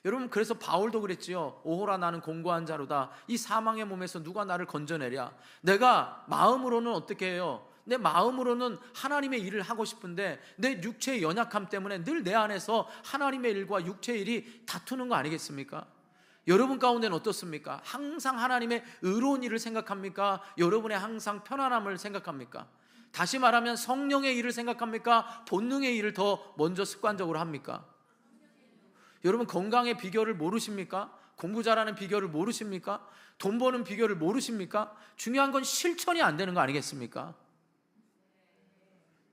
여러분, 그래서 바울도 그랬지요. 오호라 나는 공고한 자로다. 이 사망의 몸에서 누가 나를 건져내랴. 내가 마음으로는 어떻게 해요? 내 마음으로는 하나님의 일을 하고 싶은데 내 육체의 연약함 때문에 늘 내 안에서 하나님의 일과 육체의 일이 다투는 거 아니겠습니까? 여러분 가운데는 어떻습니까? 항상 하나님의 의로운 일을 생각합니까? 여러분의 항상 편안함을 생각합니까? 다시 말하면 성령의 일을 생각합니까? 본능의 일을 더 먼저 습관적으로 합니까? 여러분, 건강의 비결을 모르십니까? 공부 잘하는 비결을 모르십니까? 돈 버는 비결을 모르십니까? 중요한 건 실천이 안 되는 거 아니겠습니까?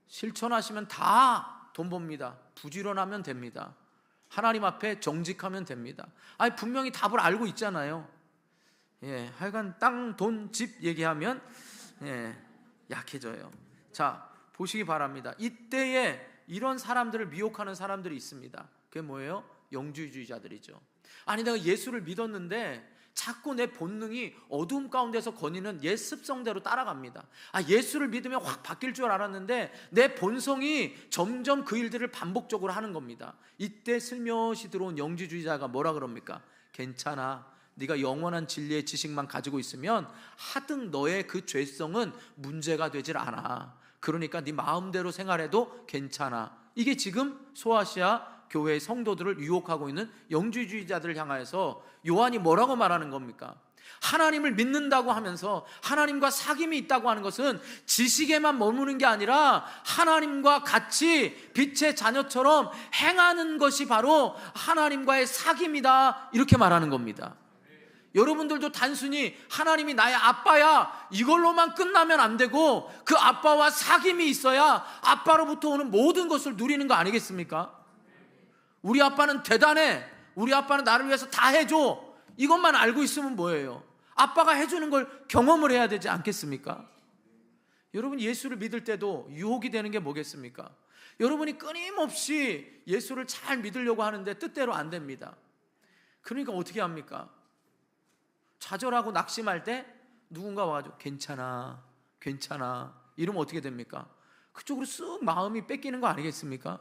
실천하시면 다 돈 법니다. 부지런하면 됩니다. 하나님 앞에 정직하면 됩니다. 아니, 분명히 답을 알고 있잖아요. 하여간 땅, 돈, 집 얘기하면 약해져요. 자, 보시기 바랍니다. 이때에 이런 사람들을 미혹하는 사람들이 있습니다. 그게 뭐예요? 영주주의자들이죠. 아니, 내가 예수를 믿었는데 자꾸 내 본능이 어두움 가운데서 거니는 옛 습성대로 따라갑니다. 예수를 믿으면 확 바뀔 줄 알았는데 내 본성이 점점 그 일들을 반복적으로 하는 겁니다. 이때 슬며시 들어온 영지주의자가 뭐라 그럽니까? 괜찮아, 네가 영원한 진리의 지식만 가지고 있으면 하등 너의 그 죄성은 문제가 되질 않아. 그러니까 네 마음대로 생활해도 괜찮아. 이게 지금 소아시아 교회의 성도들을 유혹하고 있는 영주주의자들을 향하여서 요한이 뭐라고 말하는 겁니까? 하나님을 믿는다고 하면서 하나님과 사귐이 있다고 하는 것은 지식에만 머무는 게 아니라 하나님과 같이 빛의 자녀처럼 행하는 것이 바로 하나님과의 사귐이다, 이렇게 말하는 겁니다. 여러분들도 단순히 하나님이 나의 아빠야 이걸로만 끝나면 안 되고 그 아빠와 사귐이 있어야 아빠로부터 오는 모든 것을 누리는 거 아니겠습니까? 우리 아빠는 대단해, 우리 아빠는 나를 위해서 다 해줘, 이것만 알고 있으면 뭐예요? 아빠가 해주는 걸 경험을 해야 되지 않겠습니까? 여러분, 예수를 믿을 때도 유혹이 되는 게 뭐겠습니까? 여러분이 끊임없이 예수를 잘 믿으려고 하는데 뜻대로 안 됩니다. 그러니까 어떻게 합니까? 좌절하고 낙심할 때 누군가 와가지고 괜찮아 괜찮아 이러면 어떻게 됩니까? 그쪽으로 쓱 마음이 뺏기는 거 아니겠습니까?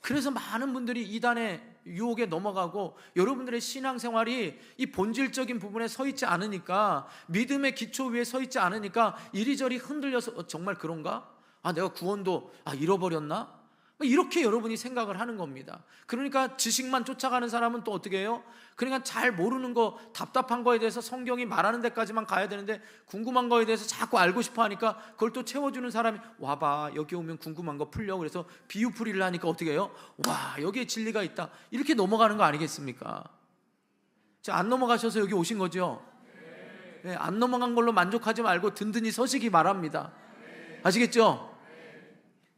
그래서 많은 분들이 이단의 유혹에 넘어가고 여러분들의 신앙생활이 이 본질적인 부분에 서 있지 않으니까, 믿음의 기초 위에 서 있지 않으니까 이리저리 흔들려서 정말 그런가? 내가 구원도 잃어버렸나? 이렇게 여러분이 생각을 하는 겁니다. 그러니까 지식만 쫓아가는 사람은 또 어떻게 해요? 그러니까 잘 모르는 거, 답답한 거에 대해서 성경이 말하는 데까지만 가야 되는데 궁금한 거에 대해서 자꾸 알고 싶어 하니까 그걸 또 채워주는 사람이 와봐, 여기 오면 궁금한 거 풀려. 그래서 비유풀이를 하니까 어떻게 해요? 와, 여기에 진리가 있다, 이렇게 넘어가는 거 아니겠습니까? 안 넘어가셔서 여기 오신 거죠? 네, 안 넘어간 걸로 만족하지 말고 든든히 서시기 바랍니다. 아시겠죠?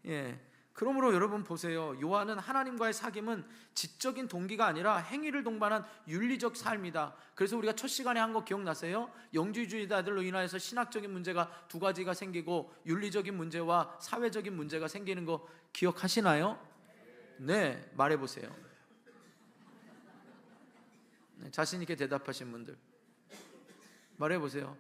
예. 그러므로 여러분 보세요. 요한은 하나님과의 사귐은 지적인 동기가 아니라 행위를 동반한 윤리적 삶이다. 그래서 우리가 첫 시간에 한 거 기억나세요? 영지주의자들로 인하여서 신학적인 문제가 두 가지가 생기고 윤리적인 문제와 사회적인 문제가 생기는 거 기억하시나요? 네, 말해보세요. 네, 자신 있게 대답하신 분들 말해보세요.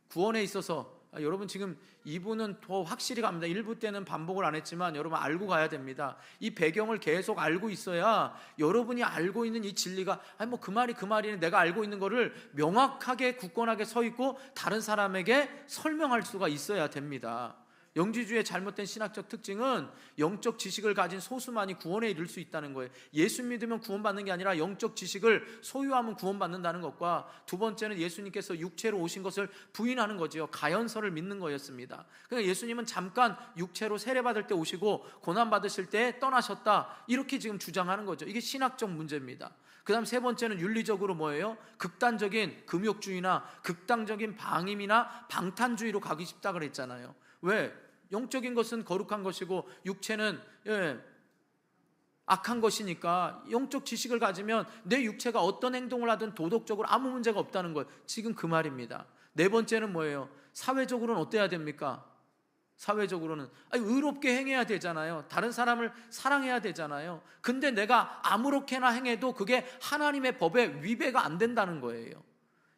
구원에 있어서 여러분 지금 2부는 더 확실히 갑니다. 1부 때는 반복을 안 했지만 여러분 알고 가야 됩니다. 이 배경을 계속 알고 있어야 여러분이 알고 있는 이 진리가 그 말이네, 내가 알고 있는 거를 명확하게 굳건하게 서 있고 다른 사람에게 설명할 수가 있어야 됩니다. 영지주의 잘못된 신학적 특징은 영적 지식을 가진 소수만이 구원에 이를 수 있다는 거예요. 예수 믿으면 구원받는 게 아니라 영적 지식을 소유하면 구원받는다는 것과, 두 번째는 예수님께서 육체로 오신 것을 부인하는 거죠. 가연서를 믿는 거였습니다. 그러니까 예수님은 잠깐 육체로 세례받을 때 오시고 고난받으실 때 떠나셨다, 이렇게 지금 주장하는 거죠. 이게 신학적 문제입니다. 그 다음 세 번째는 윤리적으로 뭐예요? 극단적인 금욕주의나 극단적인 방임이나 방탄주의로 가기 쉽다 그랬잖아요. 왜? 영적인 것은 거룩한 것이고 육체는 악한 것이니까 영적 지식을 가지면 내 육체가 어떤 행동을 하든 도덕적으로 아무 문제가 없다는 거예요. 지금 그 말입니다. 네 번째는 뭐예요? 사회적으로는 어때야 됩니까? 사회적으로는 의롭게 행해야 되잖아요. 다른 사람을 사랑해야 되잖아요. 근데 내가 아무렇게나 행해도 그게 하나님의 법에 위배가 안 된다는 거예요.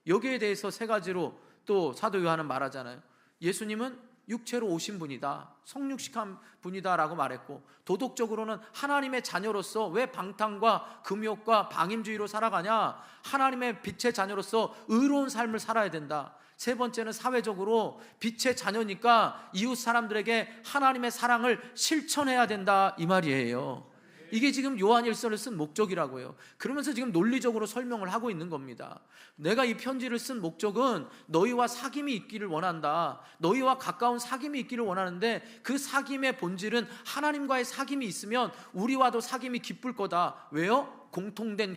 여기에 대해서 세 가지로 또 사도 요한은 말하잖아요. 예수님은 육체로 오신 분이다, 성육식한 분이다라고 말했고, 도덕적으로는 하나님의 자녀로서 왜 방탕과 금욕과 방임주의로 살아가냐? 하나님의 빛의 자녀로서 의로운 삶을 살아야 된다. 세 번째는 사회적으로 빛의 자녀니까 이웃 사람들에게 하나님의 사랑을 실천해야 된다, 이 말이에요. 이게 지금 요한일서를 쓴 목적이라고요. 그러면서 지금 논리적으로 설명을 하고 있는 겁니다. 내가 이 편지를 쓴 목적은 너희와 사귐이 있기를 원한다, 너희와 가까운 사귐이 있기를 원하는데 그 사귐의 본질은 하나님과의 사귐이 있으면 우리와도 사귐이 기쁠 거다. 왜요? 공통된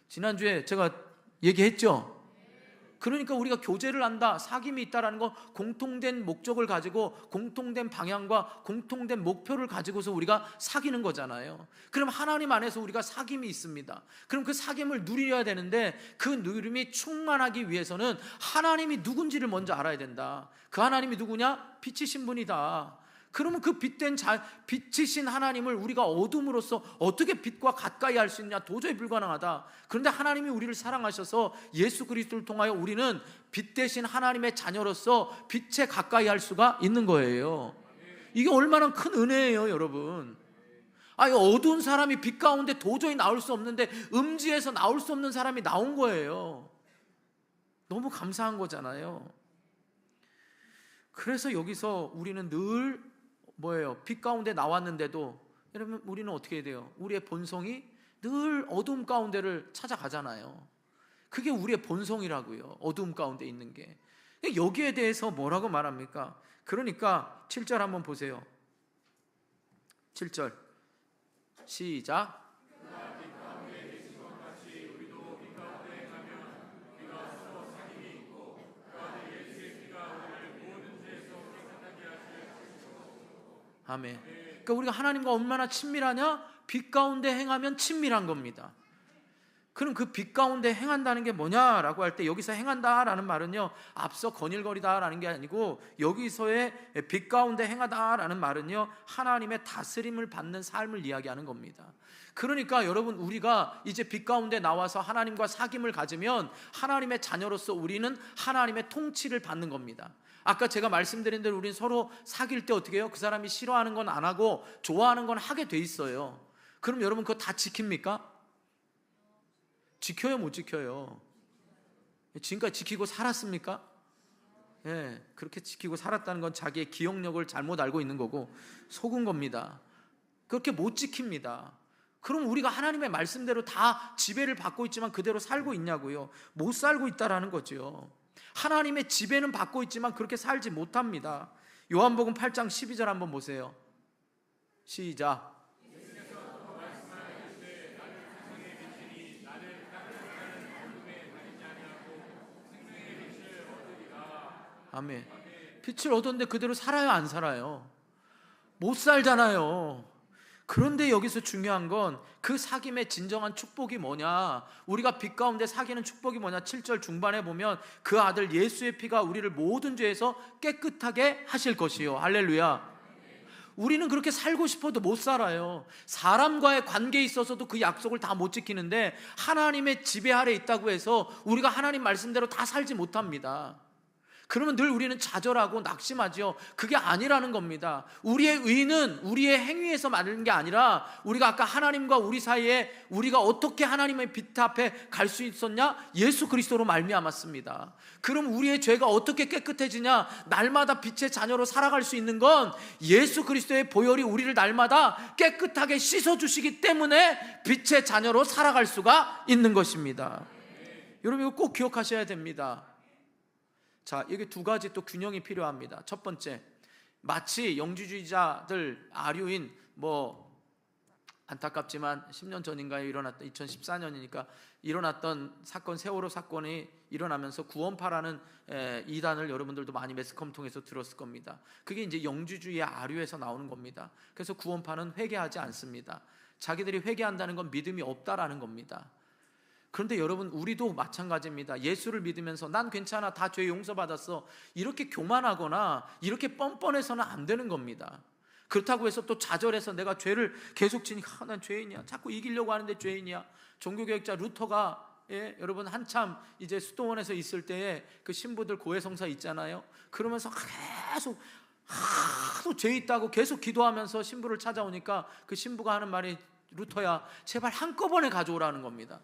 지난주에 제가 얘기했죠. 그러니까 우리가 교제를 한다, 사귐이 있다라는 건 공통된 목적을 가지고 공통된 방향과 공통된 목표를 가지고서 우리가 사귀는 거잖아요. 그럼 하나님 안에서 우리가 사귐이 있습니다. 그럼 그 사귐을 누려야 되는데 그 누림이 충만하기 위해서는 하나님이 누군지를 먼저 알아야 된다. 그 하나님이 누구냐? 빛이신 분이다. 그러면 그 빛이신 하나님을 우리가 어둠으로써 어떻게 빛과 가까이 할 수 있냐? 도저히 불가능하다. 그런데 하나님이 우리를 사랑하셔서 예수 그리스도를 통하여 우리는 빛 대신 하나님의 자녀로서 빛에 가까이 할 수가 있는 거예요. 이게 얼마나 큰 은혜예요, 여러분. 어두운 사람이 빛 가운데 도저히 나올 수 없는데 음지에서 나올 수 없는 사람이 나온 거예요. 너무 감사한 거잖아요. 그래서 여기서 우리는 늘 뭐예요? 빛 가운데 나왔는데도 여러분 우리는 어떻게 해야 돼요? 우리의 본성이 늘 어둠 가운데를 찾아가잖아요. 그게 우리의 본성이라고요. 어두움 가운데 있는 게. 여기에 대해서 뭐라고 말합니까? 그러니까 7절 한번 보세요. 7절 시작. 아멘. 그러니까 우리가 하나님과 얼마나 친밀하냐? 빛 가운데 행하면 친밀한 겁니다. 그럼 그 빛 가운데 행한다는 게 뭐냐라고 할 때 여기서 행한다라는 말은요, 앞서 거닐거리다라는 게 아니고 여기서의 빛 가운데 행하다라는 말은요, 하나님의 다스림을 받는 삶을 이야기하는 겁니다. 그러니까 여러분, 우리가 이제 빛 가운데 나와서 하나님과 사귐을 가지면 하나님의 자녀로서 우리는 하나님의 통치를 받는 겁니다. 아까 제가 말씀드린 대로 우리는 서로 사귈 때 어떻게 해요? 그 사람이 싫어하는 건 안 하고 좋아하는 건 하게 돼 있어요. 그럼 여러분 그거 다 지킵니까? 지켜요, 못 지켜요? 지금까지 지키고 살았습니까? 예, 그렇게 지키고 살았다는 건 자기의 기억력을 잘못 알고 있는 거고 속은 겁니다. 그렇게 못 지킵니다. 그럼 우리가 하나님의 말씀대로 다 지배를 받고 있지만 그대로 살고 있냐고요? 못 살고 있다라는 거죠. 하나님의 지배는 받고 있지만 그렇게 살지 못합니다. 요한복음 8장 12절 한번 보세요. 시작. 아멘. 빛을 얻었는데 그대로 살아요, 안 살아요? 못 살잖아요. 그런데 여기서 중요한 건 그 사귐의 진정한 축복이 뭐냐, 우리가 빛 가운데 사귀는 축복이 뭐냐. 7절 중반에 보면 그 아들 예수의 피가 우리를 모든 죄에서 깨끗하게 하실 것이요. 할렐루야. 우리는 그렇게 살고 싶어도 못 살아요. 사람과의 관계에 있어서도 그 약속을 다 못 지키는데 하나님의 지배 아래 있다고 해서 우리가 하나님 말씀대로 다 살지 못합니다. 그러면 늘 우리는 좌절하고 낙심하죠. 그게 아니라는 겁니다. 우리의 의는 우리의 행위에서 만드는 게 아니라 우리가 아까 하나님과 우리 사이에 우리가 어떻게 하나님의 빛 앞에 갈 수 있었냐? 예수 그리스도로 말미암았습니다. 그럼 우리의 죄가 어떻게 깨끗해지냐? 날마다 빛의 자녀로 살아갈 수 있는 건 예수 그리스도의 보혈이 우리를 날마다 깨끗하게 씻어주시기 때문에 빛의 자녀로 살아갈 수가 있는 것입니다. 여러분 이거 꼭 기억하셔야 됩니다. 자, 여기 두 가지 또 균형이 필요합니다. 첫 번째, 마치 영주주의자들 아류인 안타깝지만 10년 전인가에 일어났던 2014년이니까 일어났던 사건, 세월호 사건이 일어나면서 구원파라는 이단을 여러분들도 많이 매스컴 통해서 들었을 겁니다. 그게 이제 영주주의의 아류에서 나오는 겁니다. 그래서 구원파는 회개하지 않습니다. 자기들이 회개한다는 건 믿음이 없다라는 겁니다. 그런데 여러분, 우리도 마찬가지입니다. 예수를 믿으면서 난 괜찮아, 다 죄 용서받았어, 이렇게 교만하거나 이렇게 뻔뻔해서는 안 되는 겁니다. 그렇다고 해서 또 좌절해서 내가 죄를 계속 지니까 난 죄인이야, 자꾸 이기려고 하는데 죄인이야. 종교개혁자 루터가 여러분 한참 이제 수도원에서 있을 때에 그 신부들 고해성사 있잖아요. 그러면서 계속 하도 죄 있다고 계속 기도하면서 신부를 찾아오니까 그 신부가 하는 말이, 루터야 제발 한꺼번에 가져오라는 겁니다.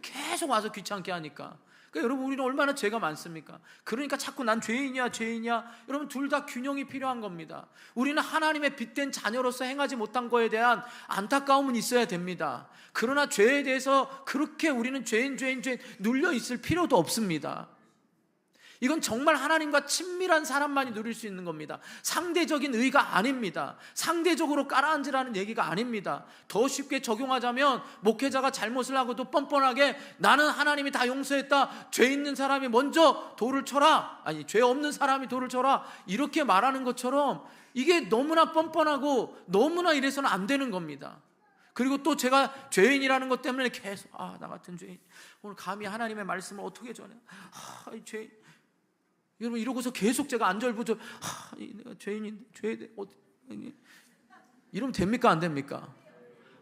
계속 와서 귀찮게 하니까. 그러니까 여러분, 우리는 얼마나 죄가 많습니까? 그러니까 자꾸 난 죄인이야 죄인이야. 여러분, 둘 다 균형이 필요한 겁니다. 우리는 하나님의 빛된 자녀로서 행하지 못한 거에 대한 안타까움은 있어야 됩니다. 그러나 죄에 대해서 그렇게 우리는 죄인 눌려 있을 필요도 없습니다. 이건 정말 하나님과 친밀한 사람만이 누릴 수 있는 겁니다. 상대적인 의가 아닙니다. 상대적으로 깔아앉으라는 얘기가 아닙니다. 더 쉽게 적용하자면 목회자가 잘못을 하고도 뻔뻔하게 나는 하나님이 다 용서했다, 죄 있는 사람이 먼저 돌을 쳐라, 아니 죄 없는 사람이 돌을 쳐라, 이렇게 말하는 것처럼 이게 너무나 뻔뻔하고 너무나 이래서는 안 되는 겁니다. 그리고 또 제가 죄인이라는 것 때문에 계속 나 같은 죄인 오늘 감히 하나님의 말씀을 어떻게 전해, 이 죄인. 여러분, 이러고서 계속 제가 안절부절 내가 죄인인데 죄에 이러면 됩니까, 안 됩니까?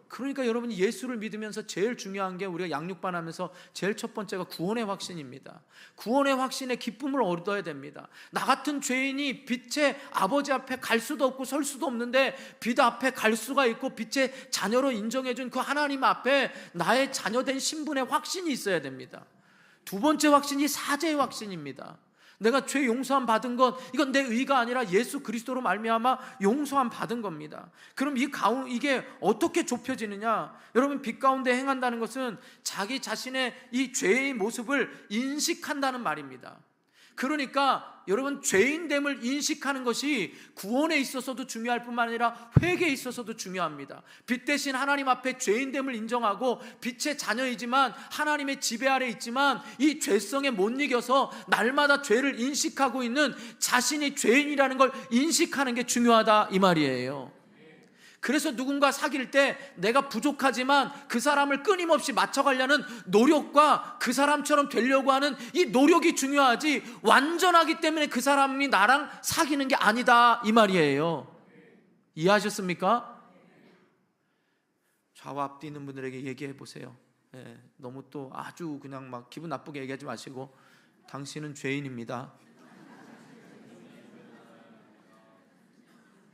그러니까 여러분이 예수를 믿으면서 제일 중요한 게 우리가 양육반하면서 제일 첫 번째가 구원의 확신입니다. 구원의 확신의 기쁨을 얻어야 됩니다. 나 같은 죄인이 빛의 아버지 앞에 갈 수도 없고 설 수도 없는데 빛 앞에 갈 수가 있고 빛의 자녀로 인정해준 그 하나님 앞에 나의 자녀된 신분의 확신이 있어야 됩니다. 두 번째 확신이 사죄의 확신입니다. 내가 죄 용서함 받은 것, 이건 내 의가 아니라 예수 그리스도로 말미암아 용서함 받은 겁니다. 그럼 이게 어떻게 좁혀지느냐? 여러분, 빛 가운데 행한다는 것은 자기 자신의 이 죄의 모습을 인식한다는 말입니다. 그러니까 여러분, 죄인됨을 인식하는 것이 구원에 있어서도 중요할 뿐만 아니라 회개에 있어서도 중요합니다. 빛 대신 하나님 앞에 죄인됨을 인정하고 빛의 자녀이지만 하나님의 지배 아래 있지만 이 죄성에 못 이겨서 날마다 죄를 인식하고 있는 자신이 죄인이라는 걸 인식하는 게 중요하다, 이 말이에요. 그래서 누군가 사귈 때 내가 부족하지만 그 사람을 끊임없이 맞춰가려는 노력과 그 사람처럼 되려고 하는 이 노력이 중요하지, 완전하기 때문에 그 사람이 나랑 사귀는 게 아니다, 이 말이에요. 이해하셨습니까? 좌와 앞뒤 있는 분들에게 얘기해 보세요. 너무 또 아주 그냥 막 기분 나쁘게 얘기하지 마시고, 당신은 죄인입니다.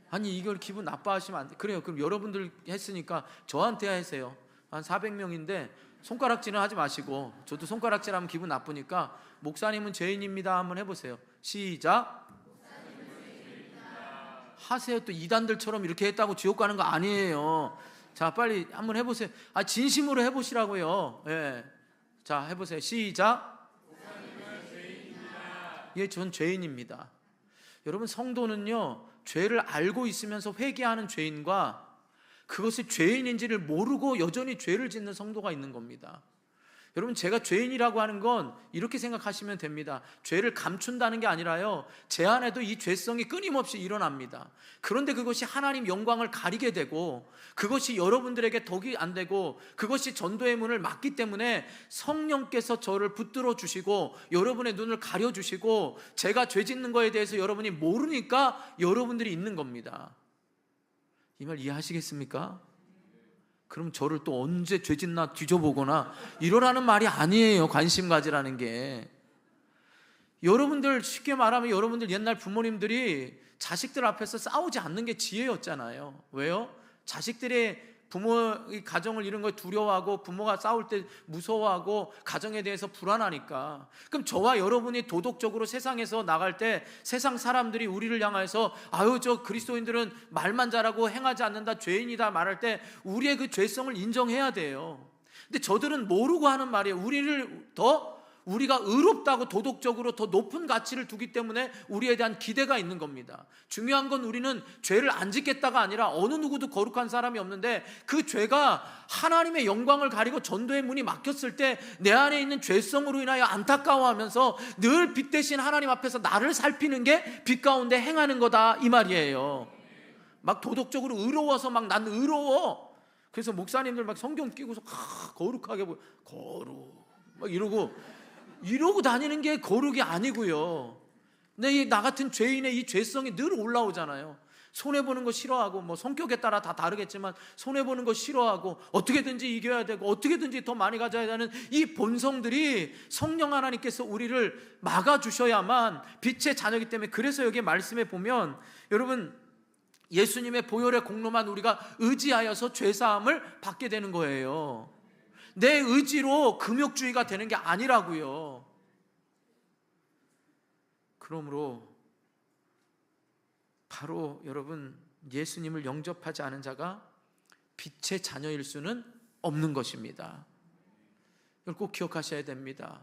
아니, 이걸 기분 나빠하시면 안 돼. 그래요. 그럼 여러분들 했으니까 저한테 하세요. 한 400명인데 손가락질은 하지 마시고, 저도 손가락질하면 기분 나쁘니까 목사님은 죄인입니다 한번 해보세요. 시작. 하세요. 또 이단들처럼 이렇게 했다고 지옥 가는 거 아니에요. 자, 빨리 한번 해보세요. 진심으로 해보시라고요. 자, 해보세요. 시작. 예, 전 죄인입니다. 여러분, 성도는요, 죄를 알고 있으면서 회개하는 죄인과 그것이 죄인인지를 모르고 여전히 죄를 짓는 성도가 있는 겁니다. 여러분, 제가 죄인이라고 하는 건 이렇게 생각하시면 됩니다. 죄를 감춘다는 게 아니라요, 제 안에도 이 죄성이 끊임없이 일어납니다. 그런데 그것이 하나님 영광을 가리게 되고, 그것이 여러분들에게 덕이 안 되고, 그것이 전도의 문을 막기 때문에 성령께서 저를 붙들어 주시고 여러분의 눈을 가려 주시고, 제가 죄 짓는 거에 대해서 여러분이 모르니까 여러분들이 있는 겁니다. 이 말 이해하시겠습니까? 그럼 저를 또 언제 죄짓나 뒤져보거나 이러라는 말이 아니에요. 관심 가지라는 게. 여러분들, 쉽게 말하면 여러분들 옛날 부모님들이 자식들 앞에서 싸우지 않는 게 지혜였잖아요. 왜요? 자식들의 부모의 가정을 이룬 걸 두려워하고, 부모가 싸울 때 무서워하고, 가정에 대해서 불안하니까. 그럼 저와 여러분이 도덕적으로 세상에서 나갈 때 세상 사람들이 우리를 향해서 아유, 저 그리스도인들은 말만 잘하고 행하지 않는다, 죄인이다 말할 때 우리의 그 죄성을 인정해야 돼요. 근데 저들은 모르고 하는 말이에요. 우리가 의롭다고 도덕적으로 더 높은 가치를 두기 때문에 우리에 대한 기대가 있는 겁니다. 중요한 건 우리는 죄를 안 짓겠다가 아니라, 어느 누구도 거룩한 사람이 없는데 그 죄가 하나님의 영광을 가리고 전도의 문이 막혔을 때 내 안에 있는 죄성으로 인하여 안타까워하면서 늘 빛 대신 하나님 앞에서 나를 살피는 게 빛 가운데 행하는 거다, 이 말이에요. 막 도덕적으로 의로워서 막 난 의로워, 그래서 목사님들 막 성경 끼고서 거룩하게 거룩 막 이러고 다니는 게 거룩이 아니고요. 근데 나 같은 죄인의 이 죄성이 늘 올라오잖아요. 손해보는 거 싫어하고, 뭐 성격에 따라 다 다르겠지만 손해보는 거 싫어하고, 어떻게든지 이겨야 되고 어떻게든지 더 많이 가져야 되는 이 본성들이 성령 하나님께서 우리를 막아주셔야만 빛의 자녀이기 때문에, 그래서 여기 말씀에 보면 여러분, 예수님의 보혈의 공로만 우리가 의지하여서 죄사함을 받게 되는 거예요. 내 의지로 금욕주의가 되는 게 아니라고요. 그러므로 바로 여러분, 예수님을 영접하지 않은 자가 빛의 자녀일 수는 없는 것입니다. 이걸 꼭 기억하셔야 됩니다.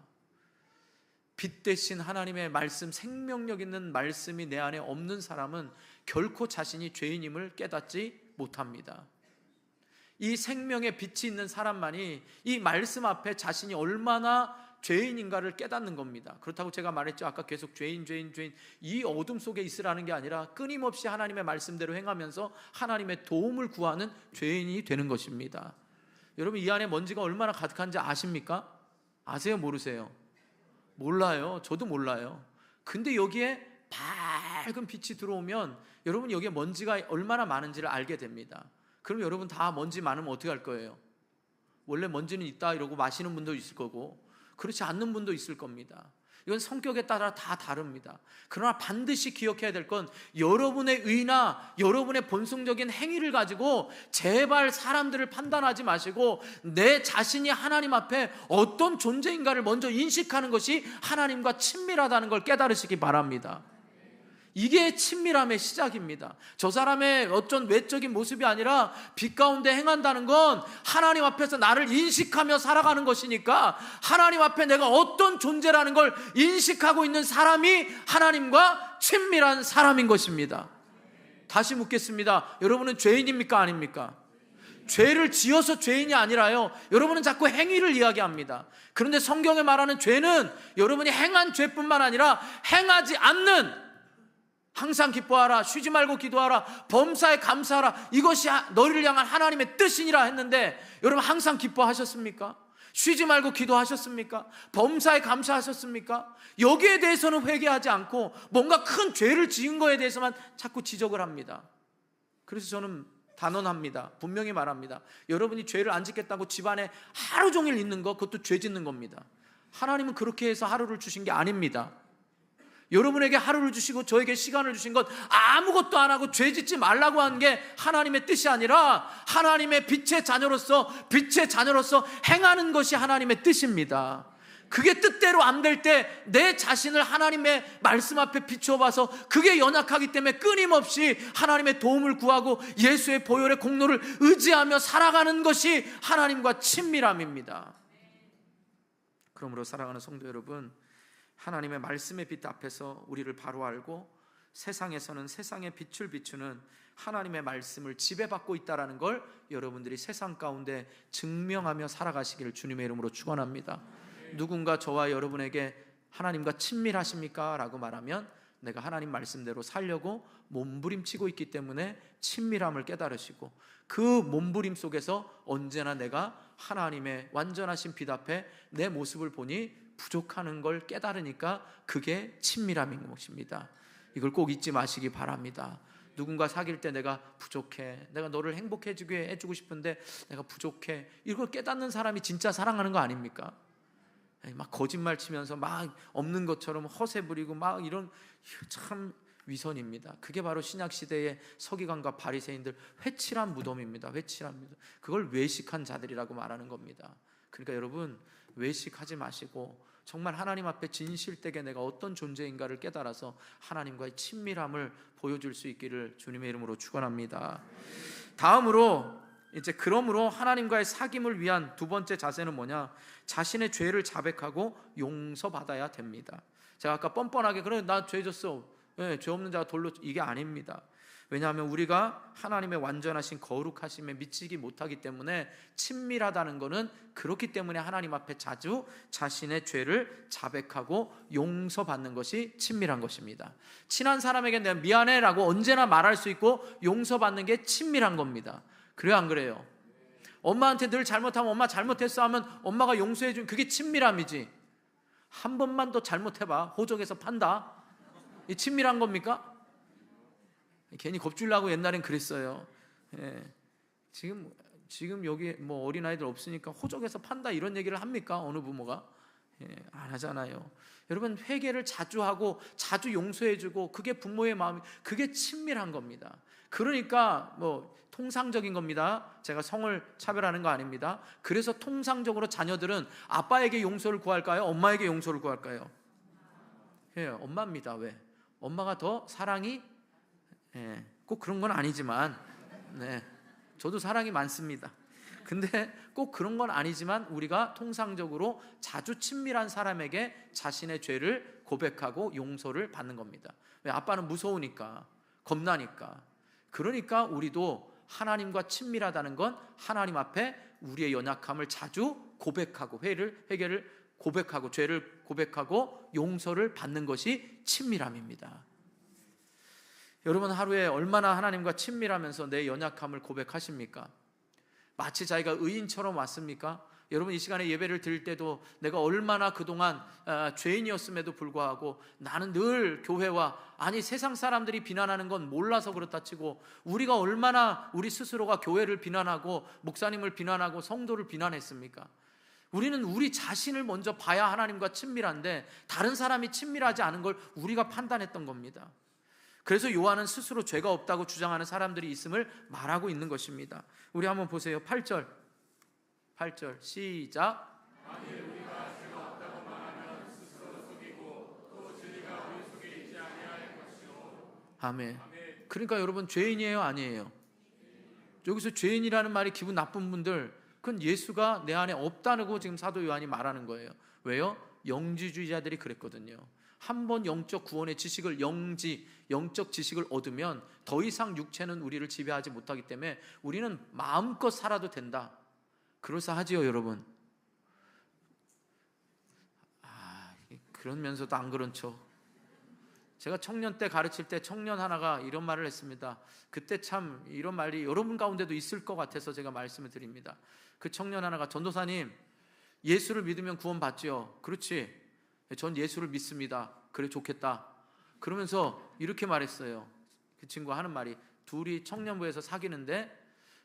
빛 대신 하나님의 말씀, 생명력 있는 말씀이 내 안에 없는 사람은 결코 자신이 죄인임을 깨닫지 못합니다. 이 생명의 빛이 있는 사람만이 이 말씀 앞에 자신이 얼마나 죄인인가를 깨닫는 겁니다. 그렇다고 제가 말했죠. 아까 계속 죄인 이 어둠 속에 있으라는 게 아니라 끊임없이 하나님의 말씀대로 행하면서 하나님의 도움을 구하는 죄인이 되는 것입니다. 여러분, 이 안에 먼지가 얼마나 가득한지 아십니까? 아세요? 모르세요? 몰라요. 저도 몰라요. 근데 여기에 밝은 빛이 들어오면 여러분, 여기에 먼지가 얼마나 많은지를 알게 됩니다. 그럼 여러분, 다 먼지 많으면 어떻게 할 거예요? 원래 먼지는 있다 이러고 마시는 분도 있을 거고, 그렇지 않는 분도 있을 겁니다. 이건 성격에 따라 다 다릅니다. 그러나 반드시 기억해야 될 건 여러분의 의나 여러분의 본성적인 행위를 가지고 제발 사람들을 판단하지 마시고 내 자신이 하나님 앞에 어떤 존재인가를 먼저 인식하는 것이 하나님과 친밀하다는 걸 깨달으시기 바랍니다. 이게 친밀함의 시작입니다. 저 사람의 어떤 외적인 모습이 아니라 빛 가운데 행한다는 건 하나님 앞에서 나를 인식하며 살아가는 것이니까 하나님 앞에 내가 어떤 존재라는 걸 인식하고 있는 사람이 하나님과 친밀한 사람인 것입니다. 다시 묻겠습니다. 여러분은 죄인입니까? 아닙니까? 죄를 지어서 죄인이 아니라요, 여러분은 자꾸 행위를 이야기합니다. 그런데 성경에 말하는 죄는 여러분이 행한 죄뿐만 아니라 행하지 않는, 항상 기뻐하라, 쉬지 말고 기도하라, 범사에 감사하라, 이것이 너희를 향한 하나님의 뜻이니라 했는데 여러분 항상 기뻐하셨습니까? 쉬지 말고 기도하셨습니까? 범사에 감사하셨습니까? 여기에 대해서는 회개하지 않고 뭔가 큰 죄를 지은 거에 대해서만 자꾸 지적을 합니다. 그래서 저는 단언합니다. 분명히 말합니다. 여러분이 죄를 안 짓겠다고 집안에 하루 종일 있는 거, 그것도 죄 짓는 겁니다. 하나님은 그렇게 해서 하루를 주신 게 아닙니다. 여러분에게 하루를 주시고 저에게 시간을 주신 것, 아무것도 안 하고 죄 짓지 말라고 하는 게 하나님의 뜻이 아니라 하나님의 빛의 자녀로서 행하는 것이 하나님의 뜻입니다. 그게 뜻대로 안 될 때 내 자신을 하나님의 말씀 앞에 비춰봐서 그게 연약하기 때문에 끊임없이 하나님의 도움을 구하고 예수의 보혈의 공로를 의지하며 살아가는 것이 하나님과 친밀함입니다. 그러므로 사랑하는 성도 여러분, 하나님의 말씀의 빛 앞에서 우리를 바로 알고 세상에서는 세상의 빛을 비추는 하나님의 말씀을 지배받고 있다는 걸 여러분들이 세상 가운데 증명하며 살아가시기를 주님의 이름으로 축원합니다. 누군가 저와 여러분에게 하나님과 친밀하십니까? 라고 말하면 내가 하나님 말씀대로 살려고 몸부림치고 있기 때문에 친밀함을 깨달으시고, 그 몸부림 속에서 언제나 내가 하나님의 완전하신 빛 앞에 내 모습을 보니 부족하는 걸 깨달으니까 그게 친밀함인 것입니다. 이걸 꼭 잊지 마시기 바랍니다. 누군가 사귈 때 내가 부족해, 내가 너를 행복해지게 해주고 싶은데 내가 부족해, 이걸 깨닫는 사람이 진짜 사랑하는 거 아닙니까? 막 거짓말 치면서 막 없는 것처럼 허세 부리고 막 이런, 참 위선입니다. 그게 바로 신약시대의 서기관과 바리새인들 회칠한 무덤입니다. 회칠한 무덤. 그걸 외식한 자들이라고 말하는 겁니다. 그러니까 여러분, 외식하지 마시고 정말 하나님 앞에 진실되게 내가 어떤 존재인가를 깨달아서 하나님과의 친밀함을 보여줄 수 있기를 주님의 이름으로 축원합니다. 다음으로 이제 그러므로 하나님과의 사귐을 위한 두 번째 자세는 뭐냐? 자신의 죄를 자백하고 용서받아야 됩니다. 제가 아까 뻔뻔하게 그래 나 죄 졌어, 죄 없는 자가 돌로, 이게 아닙니다. 왜냐하면 우리가 하나님의 완전하신 거룩하심에 미치지 못하기 때문에 친밀하다는 것은 그렇기 때문에 하나님 앞에 자주 자신의 죄를 자백하고 용서받는 것이 친밀한 것입니다. 친한 사람에게 내가 미안해 라고 언제나 말할 수 있고 용서받는 게 친밀한 겁니다. 그래요, 안 그래요? 엄마한테 늘 잘못하면 엄마 잘못했어 하면 엄마가 용서해 주면 그게 친밀함이지. 한 번만 더 잘못해봐, 호적에서 판다, 이 친밀한 겁니까? 괜히 겁주려고 옛날엔 그랬어요. 예. 지금 여기 뭐 어린아이들 없으니까 호적에서 판다 이런 얘기를 합니까? 어느 부모가? 안 하잖아요. 여러분, 회개를 자주 하고 자주 용서해주고 그게 부모의 마음이, 그게 친밀한 겁니다. 그러니까 뭐 통상적인 겁니다. 제가 성을 차별하는 거 아닙니다. 그래서 통상적으로 자녀들은 아빠에게 용서를 구할까요? 엄마에게 용서를 구할까요? 엄마입니다. 왜? 엄마가 더 사랑이, 꼭 그런 건 아니지만, 저도 사랑이 많습니다. 근데 꼭 그런 건 아니지만 우리가 통상적으로 자주 친밀한 사람에게 자신의 죄를 고백하고 용서를 받는 겁니다. 왜? 아빠는 무서우니까, 겁나니까. 그러니까 우리도 하나님과 친밀하다는 건 하나님 앞에 우리의 연약함을 자주 고백하고 회개를 고백하고 죄를 고백하고 용서를 받는 것이 친밀함입니다. 여러분, 하루에 얼마나 하나님과 친밀하면서 내 연약함을 고백하십니까? 마치 자기가 의인처럼 왔습니까? 여러분, 이 시간에 예배를 드릴 때도 내가 얼마나 그동안 죄인이었음에도 불구하고 나는 늘 교회와, 아니 세상 사람들이 비난하는 건 몰라서 그렇다 치고 우리가 얼마나 우리 스스로가 교회를 비난하고 목사님을 비난하고 성도를 비난했습니까? 우리는 우리 자신을 먼저 봐야 하나님과 친밀한데 다른 사람이 친밀하지 않은 걸 우리가 판단했던 겁니다. 그래서 요한은 스스로 죄가 없다고 주장하는 사람들이 있음을 말하고 있는 것입니다. 우리 한번 보세요. 8절 시작. 아멘. 그러니까 여러분 죄인이에요, 아니에요? 여기서 죄인이라는 말이 기분 나쁜 분들, 그건 예수가 내 안에 없다고 지금 사도 요한이 말하는 거예요. 왜요? 영지주의자들이 그랬거든요. 한번 영적 구원의 지식을 영적 지식을 얻으면 더 이상 육체는 우리를 지배하지 못하기 때문에 우리는 마음껏 살아도 된다. 그럴싸하지요, 여러분? 그러면서도 안 그런 척. 제가 청년 때 가르칠 때 청년 하나가 이런 말을 했습니다. 그때 참 이런 말이 여러분 가운데도 있을 것 같아서 제가 말씀을 드립니다. 그 청년 하나가, 전도사님, 예수를 믿으면 구원 받죠? 그렇지, 전 예수를 믿습니다. 그래, 좋겠다. 그러면서 이렇게 말했어요. 그 친구가 하는 말이, 둘이 청년부에서 사귀는데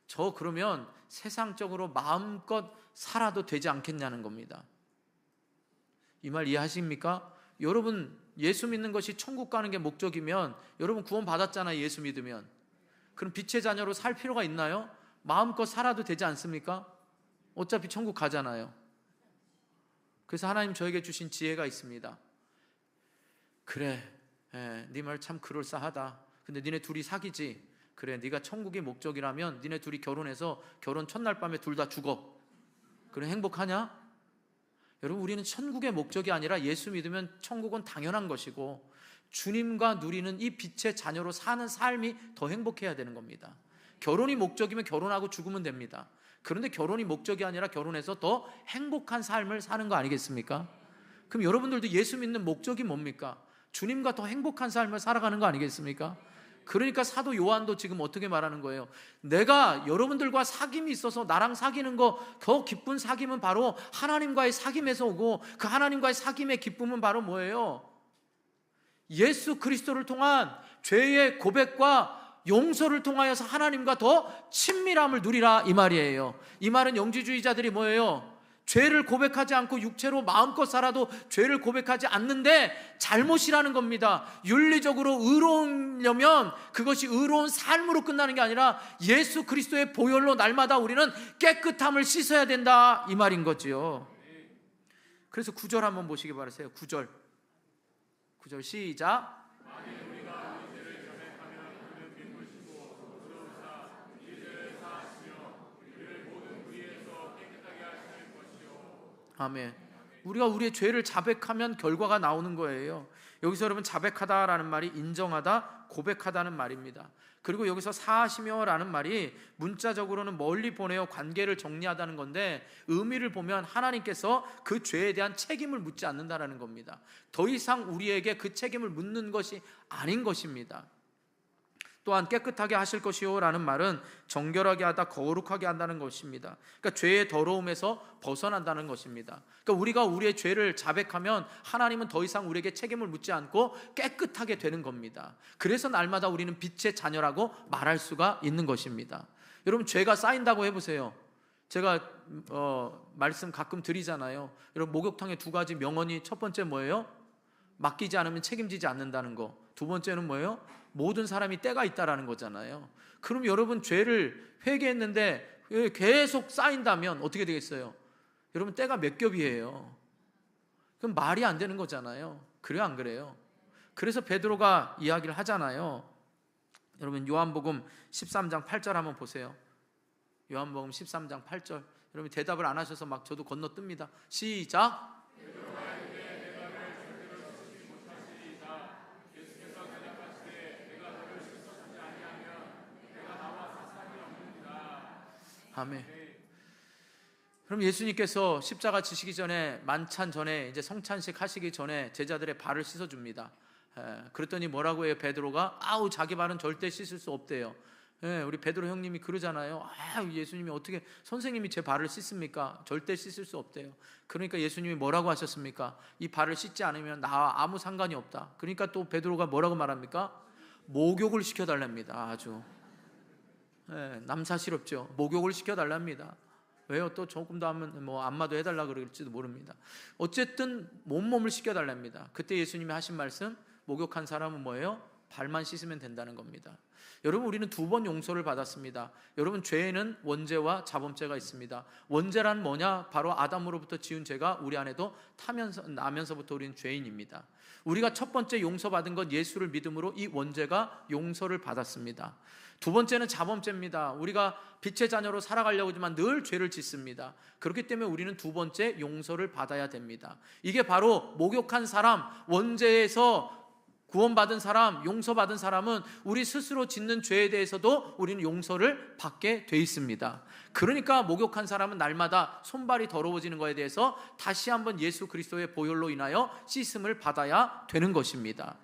저 그러면 세상적으로 마음껏 살아도 되지 않겠냐는 겁니다. 이 말 이해하십니까? 여러분 예수 믿는 것이 천국 가는 게 목적이면 여러분 구원 받았잖아요. 예수 믿으면. 그럼 빛의 자녀로 살 필요가 있나요? 마음껏 살아도 되지 않습니까? 어차피 천국 가잖아요. 그래서 하나님 저에게 주신 지혜가 있습니다. 그래, 네 말 참 그럴싸하다. 근데 니네 둘이 사귀지? 그래, 네가 천국의 목적이라면 니네 둘이 결혼해서 결혼 첫날 밤에 둘 다 죽어. 그래, 행복하냐? 여러분, 우리는 천국의 목적이 아니라 예수 믿으면 천국은 당연한 것이고 주님과 누리는 이 빛의 자녀로 사는 삶이 더 행복해야 되는 겁니다. 결혼이 목적이면 결혼하고 죽으면 됩니다. 그런데 결혼이 목적이 아니라 결혼해서 더 행복한 삶을 사는 거 아니겠습니까? 그럼 여러분들도 예수 믿는 목적이 뭡니까? 주님과 더 행복한 삶을 살아가는 거 아니겠습니까? 그러니까 사도 요한도 지금 어떻게 말하는 거예요? 내가 여러분들과 사귐이 있어서 나랑 사귀는 거, 더 기쁜 사귐은 바로 하나님과의 사귐에서 오고, 그 하나님과의 사귐의 기쁨은 바로 뭐예요? 예수 그리스도를 통한 죄의 고백과 용서를 통하여서 하나님과 더 친밀함을 누리라, 이 말이에요. 이 말은 영지주의자들이 뭐예요? 죄를 고백하지 않고 육체로 마음껏 살아도 죄를 고백하지 않는데 잘못이라는 겁니다. 윤리적으로 의로우려면 그것이 의로운 삶으로 끝나는 게 아니라 예수 그리스도의 보혈로 날마다 우리는 깨끗함을 씻어야 된다, 이 말인 거지요. 그래서 9절 한번 보시기 바라세요. 9절 시작. 아멘. 우리가 우리의 죄를 자백하면 결과가 나오는 거예요. 여기서 여러분 자백하다라는 말이 인정하다, 고백하다는 말입니다. 그리고 여기서 사하시며라는 말이 문자적으로는 멀리 보내어 관계를 정리하다는 건데 의미를 보면 하나님께서 그 죄에 대한 책임을 묻지 않는다라는 겁니다. 더 이상 우리에게 그 책임을 묻는 것이 아닌 것입니다. 또한 깨끗하게 하실 것이요 라는 말은 정결하게 하다, 거룩하게 한다는 것입니다. 그러니까 죄의 더러움에서 벗어난다는 것입니다. 그러니까 우리가 우리의 죄를 자백하면 하나님은 더 이상 우리에게 책임을 묻지 않고 깨끗하게 되는 겁니다. 그래서 날마다 우리는 빛의 자녀라고 말할 수가 있는 것입니다. 여러분, 죄가 쌓인다고 해보세요. 제가 말씀 가끔 드리잖아요. 여러분, 목욕탕에 두 가지 명언이, 첫 번째 뭐예요? 맡기지 않으면 책임지지 않는다는 거. 두 번째는 뭐예요? 모든 사람이 때가 있다라는 거잖아요. 그럼 여러분, 죄를 회개했는데 계속 쌓인다면 어떻게 되겠어요? 여러분, 때가 몇 겹이에요? 그럼 말이 안 되는 거잖아요. 그래요, 안 그래요? 그래서 베드로가 이야기를 하잖아요. 여러분, 요한복음 13장 8절 한번 보세요. 요한복음 13장 8절. 여러분, 대답을 안 하셔서 막 저도 건너뜹니다. 시작. 아멘. 그럼 예수님께서 십자가 지시기 전에, 만찬 전에, 이제 성찬식 하시기 전에 제자들의 발을 씻어줍니다. 그랬더니 뭐라고 해요? 베드로가 아우, 자기 발은 절대 씻을 수 없대요. 우리 베드로 형님이 그러잖아요. 예수님이 어떻게, 선생님이 제 발을 씻습니까? 절대 씻을 수 없대요. 그러니까 예수님이 뭐라고 하셨습니까? 이 발을 씻지 않으면 나와 아무 상관이 없다. 그러니까 또 베드로가 뭐라고 말합니까? 목욕을 시켜달랍니다. 아주 남사스럽죠. 목욕을 시켜달랍니다. 왜요? 또 조금 더 하면 뭐 안마도 해달라 그럴지도 모릅니다. 어쨌든 몸을 씻겨달랍니다. 그때 예수님이 하신 말씀, 목욕한 사람은 뭐예요? 발만 씻으면 된다는 겁니다. 여러분, 우리는 2번 용서를 받았습니다. 여러분, 죄에는 원죄와 자범죄가 있습니다. 원죄란 뭐냐? 바로 아담으로부터 지은 죄가 우리 안에도 나면서부터 우리는 죄인입니다. 우리가 첫 번째 용서받은 건 예수를 믿음으로 이 원죄가 용서를 받았습니다. 2번째는 자범죄입니다. 우리가 빛의 자녀로 살아가려고 하지만 늘 죄를 짓습니다. 그렇기 때문에 우리는 2번째 용서를 받아야 됩니다. 이게 바로 목욕한 사람, 원죄에서 구원받은 사람, 용서받은 사람은 우리 스스로 짓는 죄에 대해서도 우리는 용서를 받게 돼 있습니다. 그러니까 목욕한 사람은 날마다 손발이 더러워지는 것에 대해서 다시 한번 예수 그리스도의 보혈로 인하여 씻음을 받아야 되는 것입니다.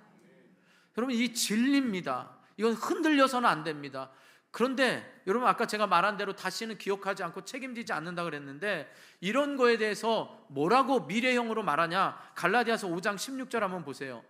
여러분, 이 진리입니다. 이건 흔들려서는 안 됩니다. 그런데 여러분, 아까 제가 말한 대로 다시는 기억하지 않고 책임지지 않는다 그랬는데, 이런 거에 대해서 뭐라고 미래형으로 말하냐? 갈라디아서 5장 16절 한번 보세요.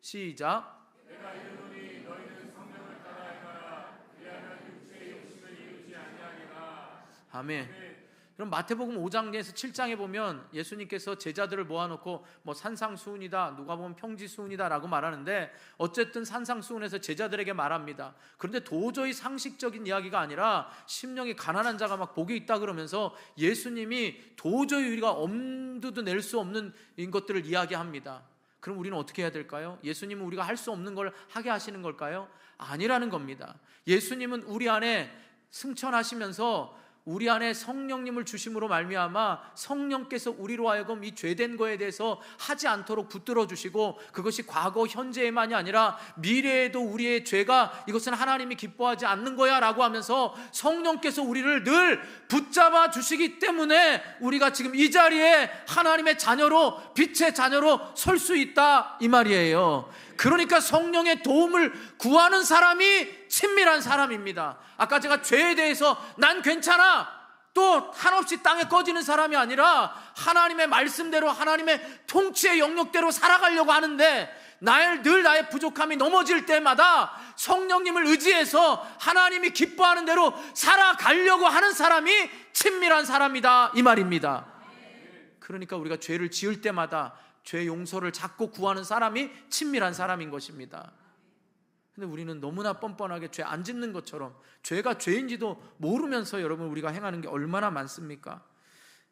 시작. 내가 이르노니 너희는 성령을 따라 행하라. 그리하면 육체의 욕심을 이루지 아니하리라. 아멘. 그럼 마태복음 5장에서 7장에 보면 예수님께서 제자들을 모아놓고 뭐 산상수훈이다, 누가 보면 평지수훈이다 라고 말하는데, 어쨌든 산상수훈에서 제자들에게 말합니다. 그런데 도저히 상식적인 이야기가 아니라 심령이 가난한 자가 막 복이 있다 그러면서 예수님이 도저히 우리가 엄두도 낼 수 없는 것들을 이야기합니다. 그럼 우리는 어떻게 해야 될까요? 예수님은 우리가 할 수 없는 걸 하게 하시는 걸까요? 아니라는 겁니다. 예수님은 우리 안에 승천하시면서 우리 안에 성령님을 주심으로 말미암아 성령께서 우리로 하여금 이 죄된 거에 대해서 하지 않도록 붙들어 주시고, 그것이 과거 현재에만이 아니라 미래에도 우리의 죄가 이것은 하나님이 기뻐하지 않는 거야 라고 하면서 성령께서 우리를 늘 붙잡아 주시기 때문에 우리가 지금 이 자리에 하나님의 자녀로, 빛의 자녀로 설 수 있다 이 말이에요. 그러니까 성령의 도움을 구하는 사람이 친밀한 사람입니다. 아까 제가 죄에 대해서 난 괜찮아, 또 한없이 땅에 꺼지는 사람이 아니라 하나님의 말씀대로 하나님의 통치의 영역대로 살아가려고 하는데, 늘 나의 부족함이 넘어질 때마다 성령님을 의지해서 하나님이 기뻐하는 대로 살아가려고 하는 사람이 친밀한 사람이다 이 말입니다. 그러니까 우리가 죄를 지을 때마다 죄 용서를 자꾸 구하는 사람이 친밀한 사람인 것입니다. 근데 우리는 너무나 뻔뻔하게 죄 안 짓는 것처럼 죄가 죄인지도 모르면서 여러분 우리가 행하는 게 얼마나 많습니까?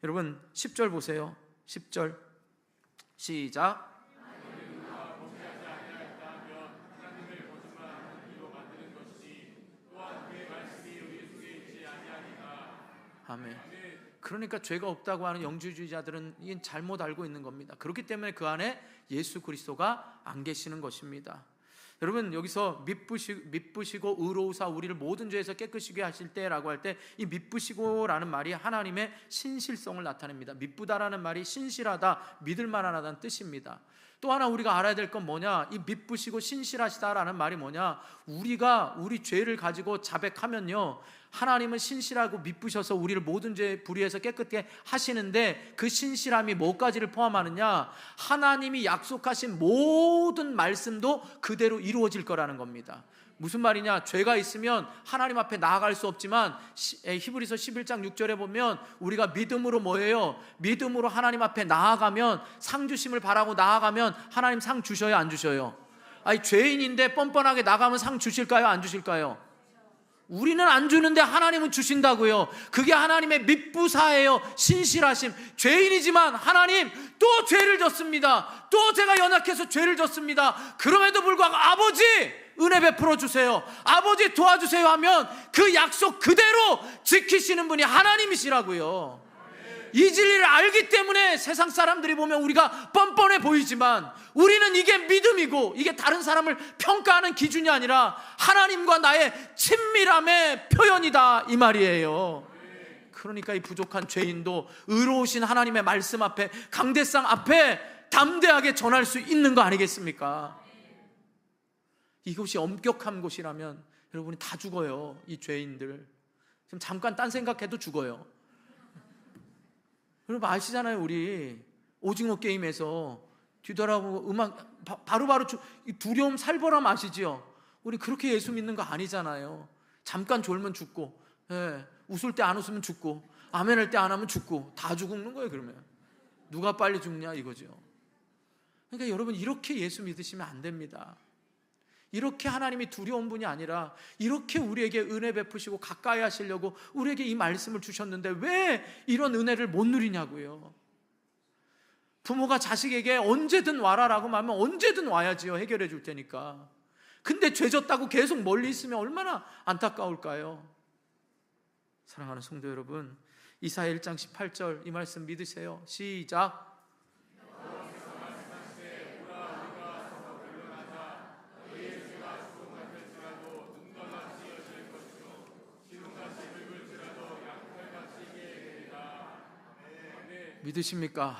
여러분 10절 보세요. 10절 시작. 아멘. 그러니까 죄가 없다고 하는 영주주의자들은 이건 잘못 알고 있는 겁니다. 그렇기 때문에 그 안에 예수 그리스도가 안 계시는 것입니다. 여러분, 여기서 미쁘시고 의로우사 우리를 모든 죄에서 깨끗이게 하실 때라고 할 때, 이 미쁘시고라는 말이 하나님의 신실성을 나타냅니다. 미쁘다라는 말이 신실하다, 믿을만하다는 뜻입니다. 또 하나 우리가 알아야 될 건 뭐냐? 이 미쁘시고 신실하시다라는 말이 뭐냐? 우리가 우리 죄를 가지고 자백하면요, 하나님은 신실하고 미쁘셔서 우리를 모든 죄 불의에서 깨끗게 하시는데, 그 신실함이 뭐까지를 포함하느냐? 하나님이 약속하신 모든 말씀도 그대로 이루어질 거라는 겁니다. 무슨 말이냐? 죄가 있으면 하나님 앞에 나아갈 수 없지만 히브리서 11장 6절에 보면 우리가 믿음으로 뭐예요? 믿음으로 하나님 앞에 나아가면, 상 주심을 바라고 나아가면 하나님 상 주셔요, 안 주셔요? 아니, 죄인인데 뻔뻔하게 나가면 상 주실까요, 안 주실까요? 우리는 안 주는데 하나님은 주신다고요. 그게 하나님의 미쁘사예요. 신실하심. 죄인이지만 하나님 또 죄를 졌습니다. 또 제가 연약해서 죄를 졌습니다. 그럼에도 불구하고 아버지 은혜 베풀어 주세요, 아버지 도와주세요 하면 그 약속 그대로 지키시는 분이 하나님이시라고요. 이 진리를 알기 때문에 세상 사람들이 보면 우리가 뻔뻔해 보이지만 우리는 이게 믿음이고, 이게 다른 사람을 평가하는 기준이 아니라 하나님과 나의 친밀함의 표현이다 이 말이에요. 그러니까 이 부족한 죄인도 의로우신 하나님의 말씀 앞에, 강대상 앞에 담대하게 전할 수 있는 거 아니겠습니까? 이곳이 엄격한 곳이라면 여러분이 다 죽어요. 이 죄인들 지금 잠깐 딴 생각해도 죽어요. 여러분 아시잖아요. 우리 오징어 게임에서 뒤돌아보고 음악 바로바로 두려움 살벌함 아시지요? 우리 그렇게 예수 믿는 거 아니잖아요. 잠깐 졸면 죽고, 예, 웃을 때 안 웃으면 죽고, 아멘할 때 안 하면 죽고, 다 죽는 거예요. 그러면 누가 빨리 죽냐 이거죠. 그러니까 여러분, 이렇게 예수 믿으시면 안 됩니다. 이렇게 하나님이 두려운 분이 아니라 이렇게 우리에게 은혜 베푸시고 가까이 하시려고 우리에게 이 말씀을 주셨는데 왜 이런 은혜를 못 누리냐고요. 부모가 자식에게 언제든 와라라고 하면 언제든 와야지요. 해결해 줄 테니까. 근데 죄졌다고 계속 멀리 있으면 얼마나 안타까울까요? 사랑하는 성도 여러분, 이사야 1장 18절 이 말씀 믿으세요. 시작. 믿으십니까?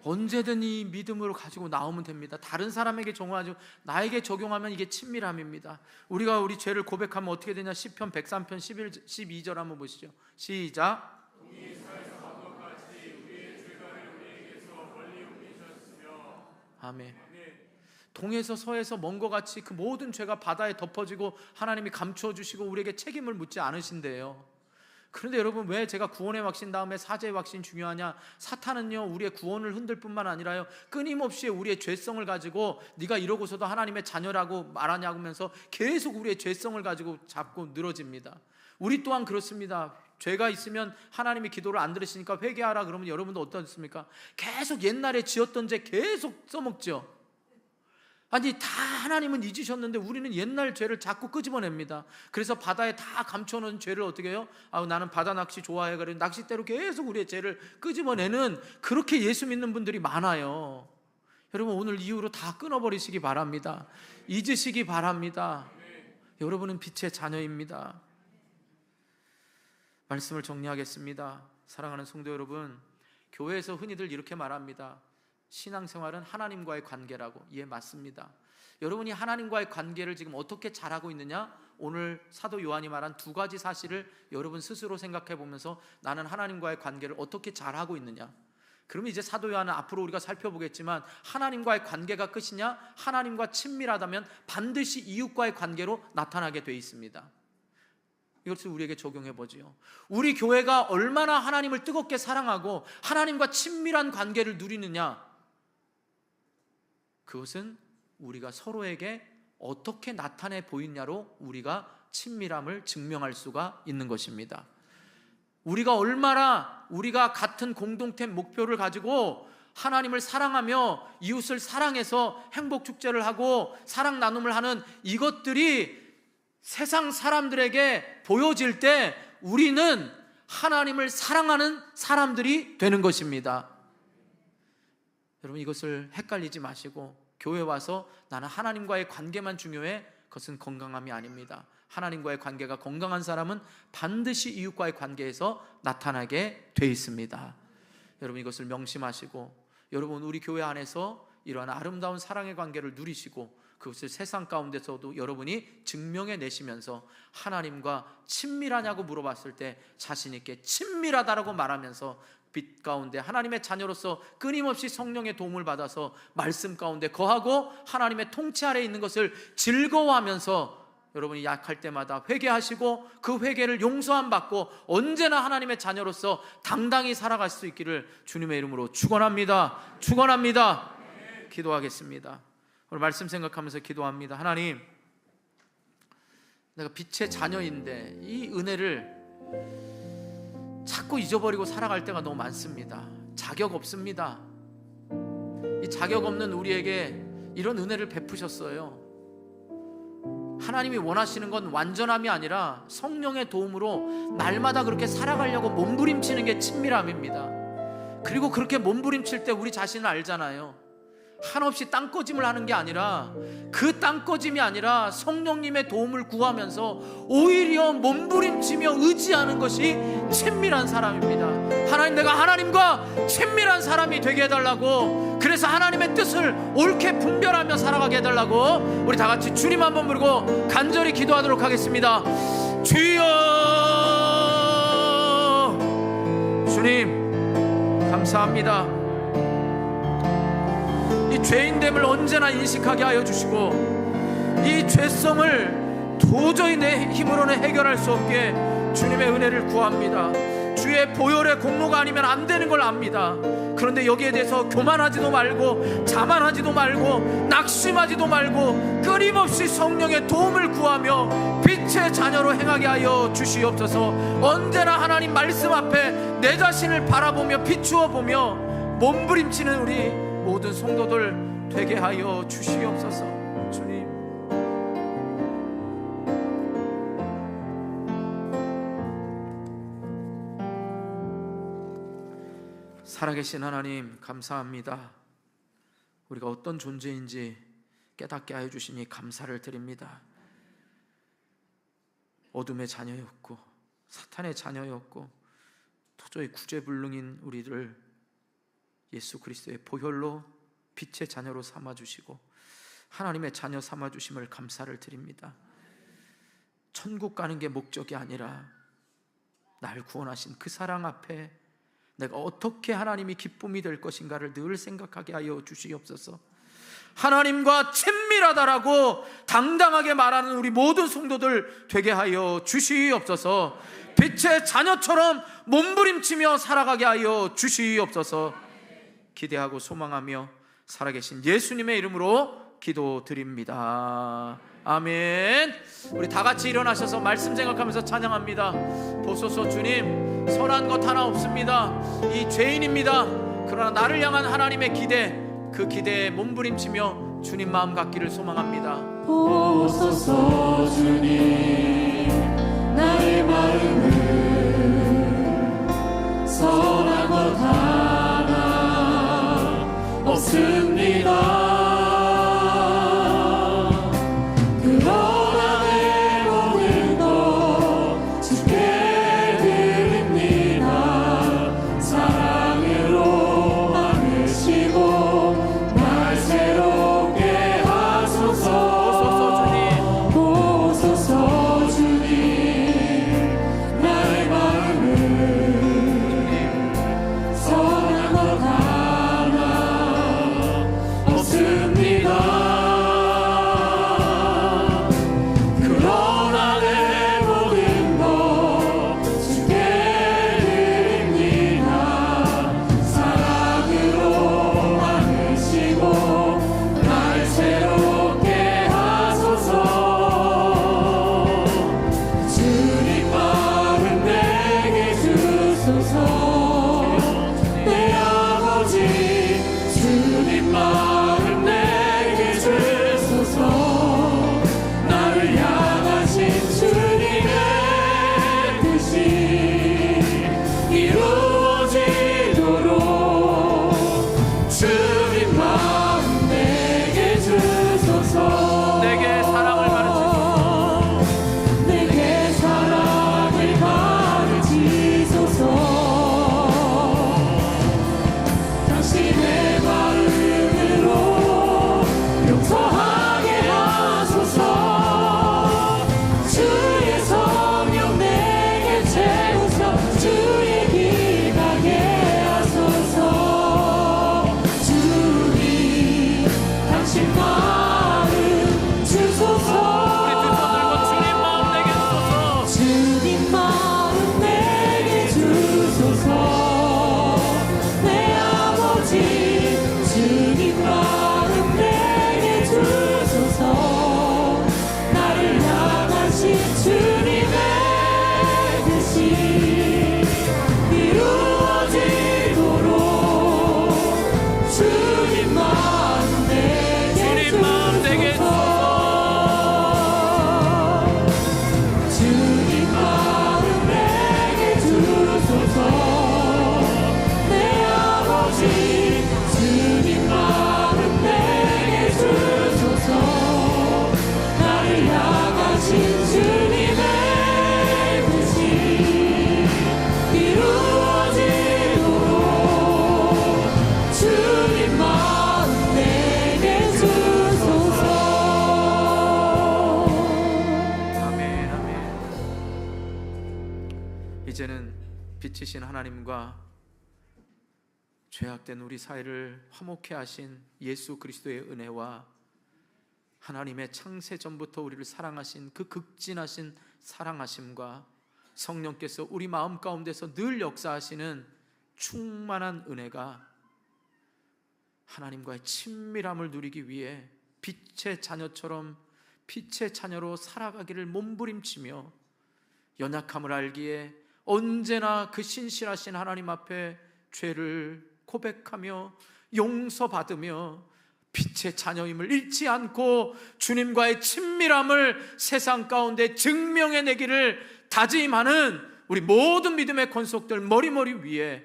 언제든 이 믿음으로 가지고 나오면 됩니다. 다른 사람에게 적용하지 나에게 적용하면 이게 친밀함입니다. 우리가 우리 죄를 고백하면 어떻게 되냐? 시편 103편 12절 한번 보시죠. 시작. 아멘. 동에서 서에서 먼 것 같이 그 모든 죄가 바다에 덮어지고 하나님이 감추어 주시고 우리에게 책임을 묻지 않으신대요. 그런데 여러분, 왜 제가 구원의 확신 다음에 사죄의 확신이 중요하냐? 사탄은요, 우리의 구원을 흔들 뿐만 아니라요, 끊임없이 우리의 죄성을 가지고 네가 이러고서도 하나님의 자녀라고 말하냐고 하면서 계속 우리의 죄성을 가지고 잡고 늘어집니다. 우리 또한 그렇습니다. 죄가 있으면 하나님이 기도를 안 들으시니까 회개하라 그러면 여러분도 어떻습니까? 계속 옛날에 지었던 죄 계속 써먹죠. 아니, 다 하나님은 잊으셨는데 우리는 옛날 죄를 자꾸 끄집어냅니다. 그래서 바다에 다 감춰놓은 죄를 어떻게 해요? 나는 바다 낚시 좋아해. 그래서 낚싯대로 계속 우리의 죄를 끄집어내는, 그렇게 예수 믿는 분들이 많아요. 여러분, 오늘 이후로 다 끊어버리시기 바랍니다. 잊으시기 바랍니다. 여러분은 빛의 자녀입니다. 말씀을 정리하겠습니다. 사랑하는 성도 여러분, 교회에서 흔히들 이렇게 말합니다. 신앙생활은 하나님과의 관계라고. 예, 맞습니다. 여러분이 하나님과의 관계를 지금 어떻게 잘하고 있느냐? 오늘 사도 요한이 말한 두 가지 사실을 여러분 스스로 생각해 보면서 나는 하나님과의 관계를 어떻게 잘하고 있느냐? 그러면 이제 사도 요한은 앞으로 우리가 살펴보겠지만, 하나님과의 관계가 끝이냐? 하나님과 친밀하다면 반드시 이웃과의 관계로 나타나게 돼 있습니다. 이것을 우리에게 적용해 보지요. 우리 교회가 얼마나 하나님을 뜨겁게 사랑하고 하나님과 친밀한 관계를 누리느냐, 그것은 우리가 서로에게 어떻게 나타내 보이냐로 우리가 친밀함을 증명할 수가 있는 것입니다. 우리가 얼마나 우리가 같은 공동체 목표를 가지고 하나님을 사랑하며 이웃을 사랑해서 행복 축제를 하고 사랑 나눔을 하는 이것들이 세상 사람들에게 보여질 때 우리는 하나님을 사랑하는 사람들이 되는 것입니다. 여러분, 이것을 헷갈리지 마시고 교회 와서 나는 하나님과의 관계만 중요해, 그것은 건강함이 아닙니다. 하나님과의 관계가 건강한 사람은 반드시 이웃과의 관계에서 나타나게 돼 있습니다. 여러분, 이것을 명심하시고, 여러분 우리 교회 안에서 이러한 아름다운 사랑의 관계를 누리시고 그것을 세상 가운데서도 여러분이 증명해 내시면서 하나님과 친밀하냐고 물어봤을 때 자신 있게 친밀하다라고 말하면서 빛 가운데 하나님의 자녀로서 끊임없이 성령의 도움을 받아서 말씀 가운데 거하고 하나님의 통치 아래에 있는 것을 즐거워하면서 여러분이 약할 때마다 회개하시고 그 회개를 용서함 받고 언제나 하나님의 자녀로서 당당히 살아갈 수 있기를 주님의 이름으로 축원합니다. 축원합니다. 기도하겠습니다. 오늘 말씀 생각하면서 기도합니다. 하나님, 내가 빛의 자녀인데 이 은혜를 자꾸 잊어버리고 살아갈 때가 너무 많습니다. 자격 없습니다. 이 자격 없는 우리에게 이런 은혜를 베푸셨어요. 하나님이 원하시는 건 완전함이 아니라 성령의 도움으로 날마다 그렇게 살아가려고 몸부림치는 게 친밀함입니다. 그리고 그렇게 몸부림칠 때 우리 자신을 알잖아요. 한없이 땅꺼짐을 하는 게 아니라, 그 땅꺼짐이 아니라 성령님의 도움을 구하면서 오히려 몸부림치며 의지하는 것이 친밀한 사람입니다. 하나님, 내가 하나님과 친밀한 사람이 되게 해달라고, 그래서 하나님의 뜻을 옳게 분별하며 살아가게 해달라고 우리 다 같이 주님 한번 부르고 간절히 기도하도록 하겠습니다. 주여, 주님 감사합니다. 이 죄인됨을 언제나 인식하게 하여 주시고 이 죄성을 도저히 내 힘으로는 해결할 수 없게 주님의 은혜를 구합니다. 주의 보혈의 공로가 아니면 안 되는 걸 압니다. 그런데 여기에 대해서 교만하지도 말고 자만하지도 말고 낙심하지도 말고 끊임없이 성령의 도움을 구하며 빛의 자녀로 행하게 하여 주시옵소서. 언제나 하나님 말씀 앞에 내 자신을 바라보며 비추어 보며 몸부림치는 우리 모든 성도들 되게 하여 주시옵소서. 주님, 살아계신 하나님 감사합니다. 우리가 어떤 존재인지 깨닫게 하여 주시니 감사를 드립니다. 어둠의 자녀였고 사탄의 자녀였고 도저히 구제불능인 우리를 예수 그리스도의 보혈로 빛의 자녀로 삼아주시고 하나님의 자녀 삼아주심을 감사를 드립니다. 천국 가는 게 목적이 아니라 날 구원하신 그 사랑 앞에 내가 어떻게 하나님이 기쁨이 될 것인가를 늘 생각하게 하여 주시옵소서. 하나님과 친밀하다라고 당당하게 말하는 우리 모든 성도들 되게 하여 주시옵소서. 빛의 자녀처럼 몸부림치며 살아가게 하여 주시옵소서. 기대하고 소망하며 살아계신 예수님의 이름으로 기도드립니다. 아멘. 우리 다 같이 일어나셔서 말씀 생각하면서 찬양합니다. 보소서 주님, 선한 것 하나 없습니다. 이 죄인입니다. 그러나 나를 향한 하나님의 기대, 그 기대에 몸부림치며 주님 마음 갖기를 소망합니다. 보소서 주님, 나의 마음을 선한 것 하나 없습니다. 이제는 빛이신 하나님과 죄악된 우리 사이를 화목케 하신 예수 그리스도의 은혜와 하나님의 창세 전부터 우리를 사랑하신 그 극진하신 사랑하심과 성령께서 우리 마음 가운데서 늘 역사하시는 충만한 은혜가 하나님과의 친밀함을 누리기 위해 빛의 자녀처럼 빛의 자녀로 살아가기를 몸부림치며 연약함을 알기에 언제나 그 신실하신 하나님 앞에 죄를 고백하며 용서받으며 빛의 자녀임을 잃지 않고 주님과의 친밀함을 세상 가운데 증명해내기를 다짐하는 우리 모든 믿음의 권속들 머리머리 위에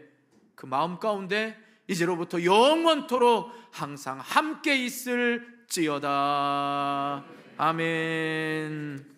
그 마음 가운데 이제로부터 영원토록 항상 함께 있을지어다. 아멘.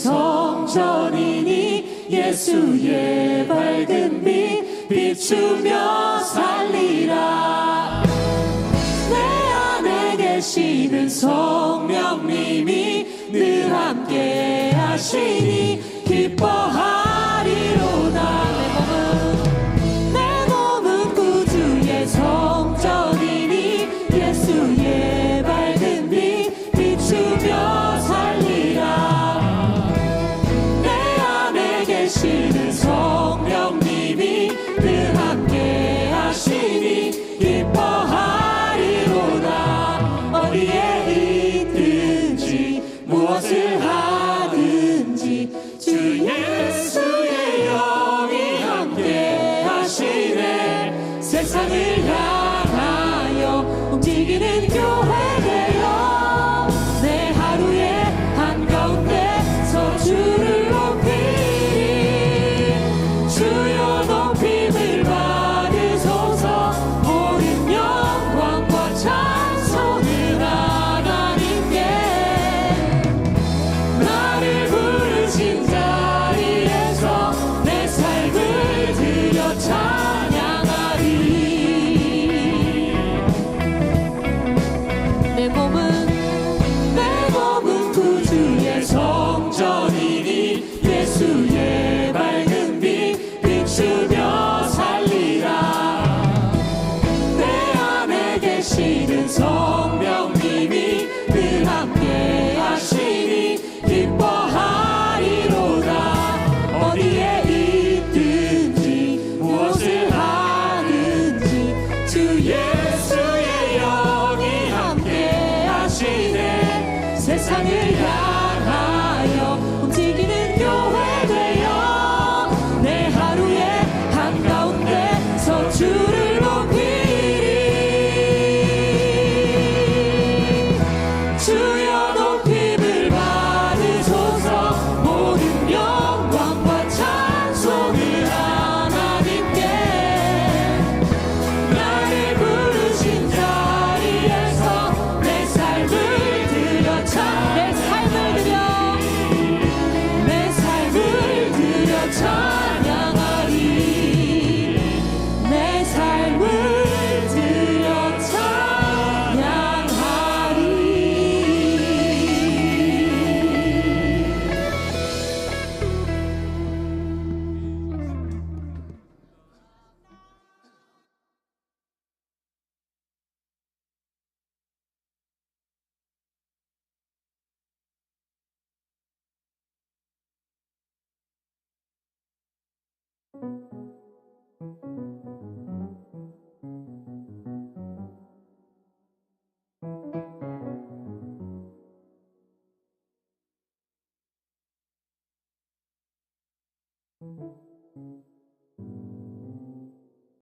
성전이니 예수의 밝은 빛 비추며 살리라. 내 안에 계시는 성령님이 늘 함께 하시니 기뻐하리로다. 내 몸은 구주의 성전이니 예수의 밝은 빛 비추며 살리라. 계시는 성령님이 늘 함께 하시니 기뻐하리로다. 어디에 있든지 무엇을 하든지 주 예수의 영이 함께 하시네. 세상을 향하여 움직이는 교회 되어 내 하루의 한가운데서 주를 주여 높임을 받으소서. 모든 영광과 찬송을 하나님께. 나를 부르신 자리에서 내 삶을 드려 찬양하리. 내 몸은 구주의 성전이니 예수의 밝은 빛 비추며 살리라. 내 안에 계시는 성령님이 늘 함께 하시니 기뻐하리로다. 어디에 있든지 무엇을 하든지 주 예수의 영이 함께 하시네. 세상을 향하여 움직이는 교회 되어 내 하루의 한가운데서 주를 높이리. 주여 높임을 받으소서. 모든 영광과 찬송을 하나님께. 나를 부르신 자리에서 내 삶을 드려 내 삶을 드려 찬양하리. 내 삶을 드려 찬양하리.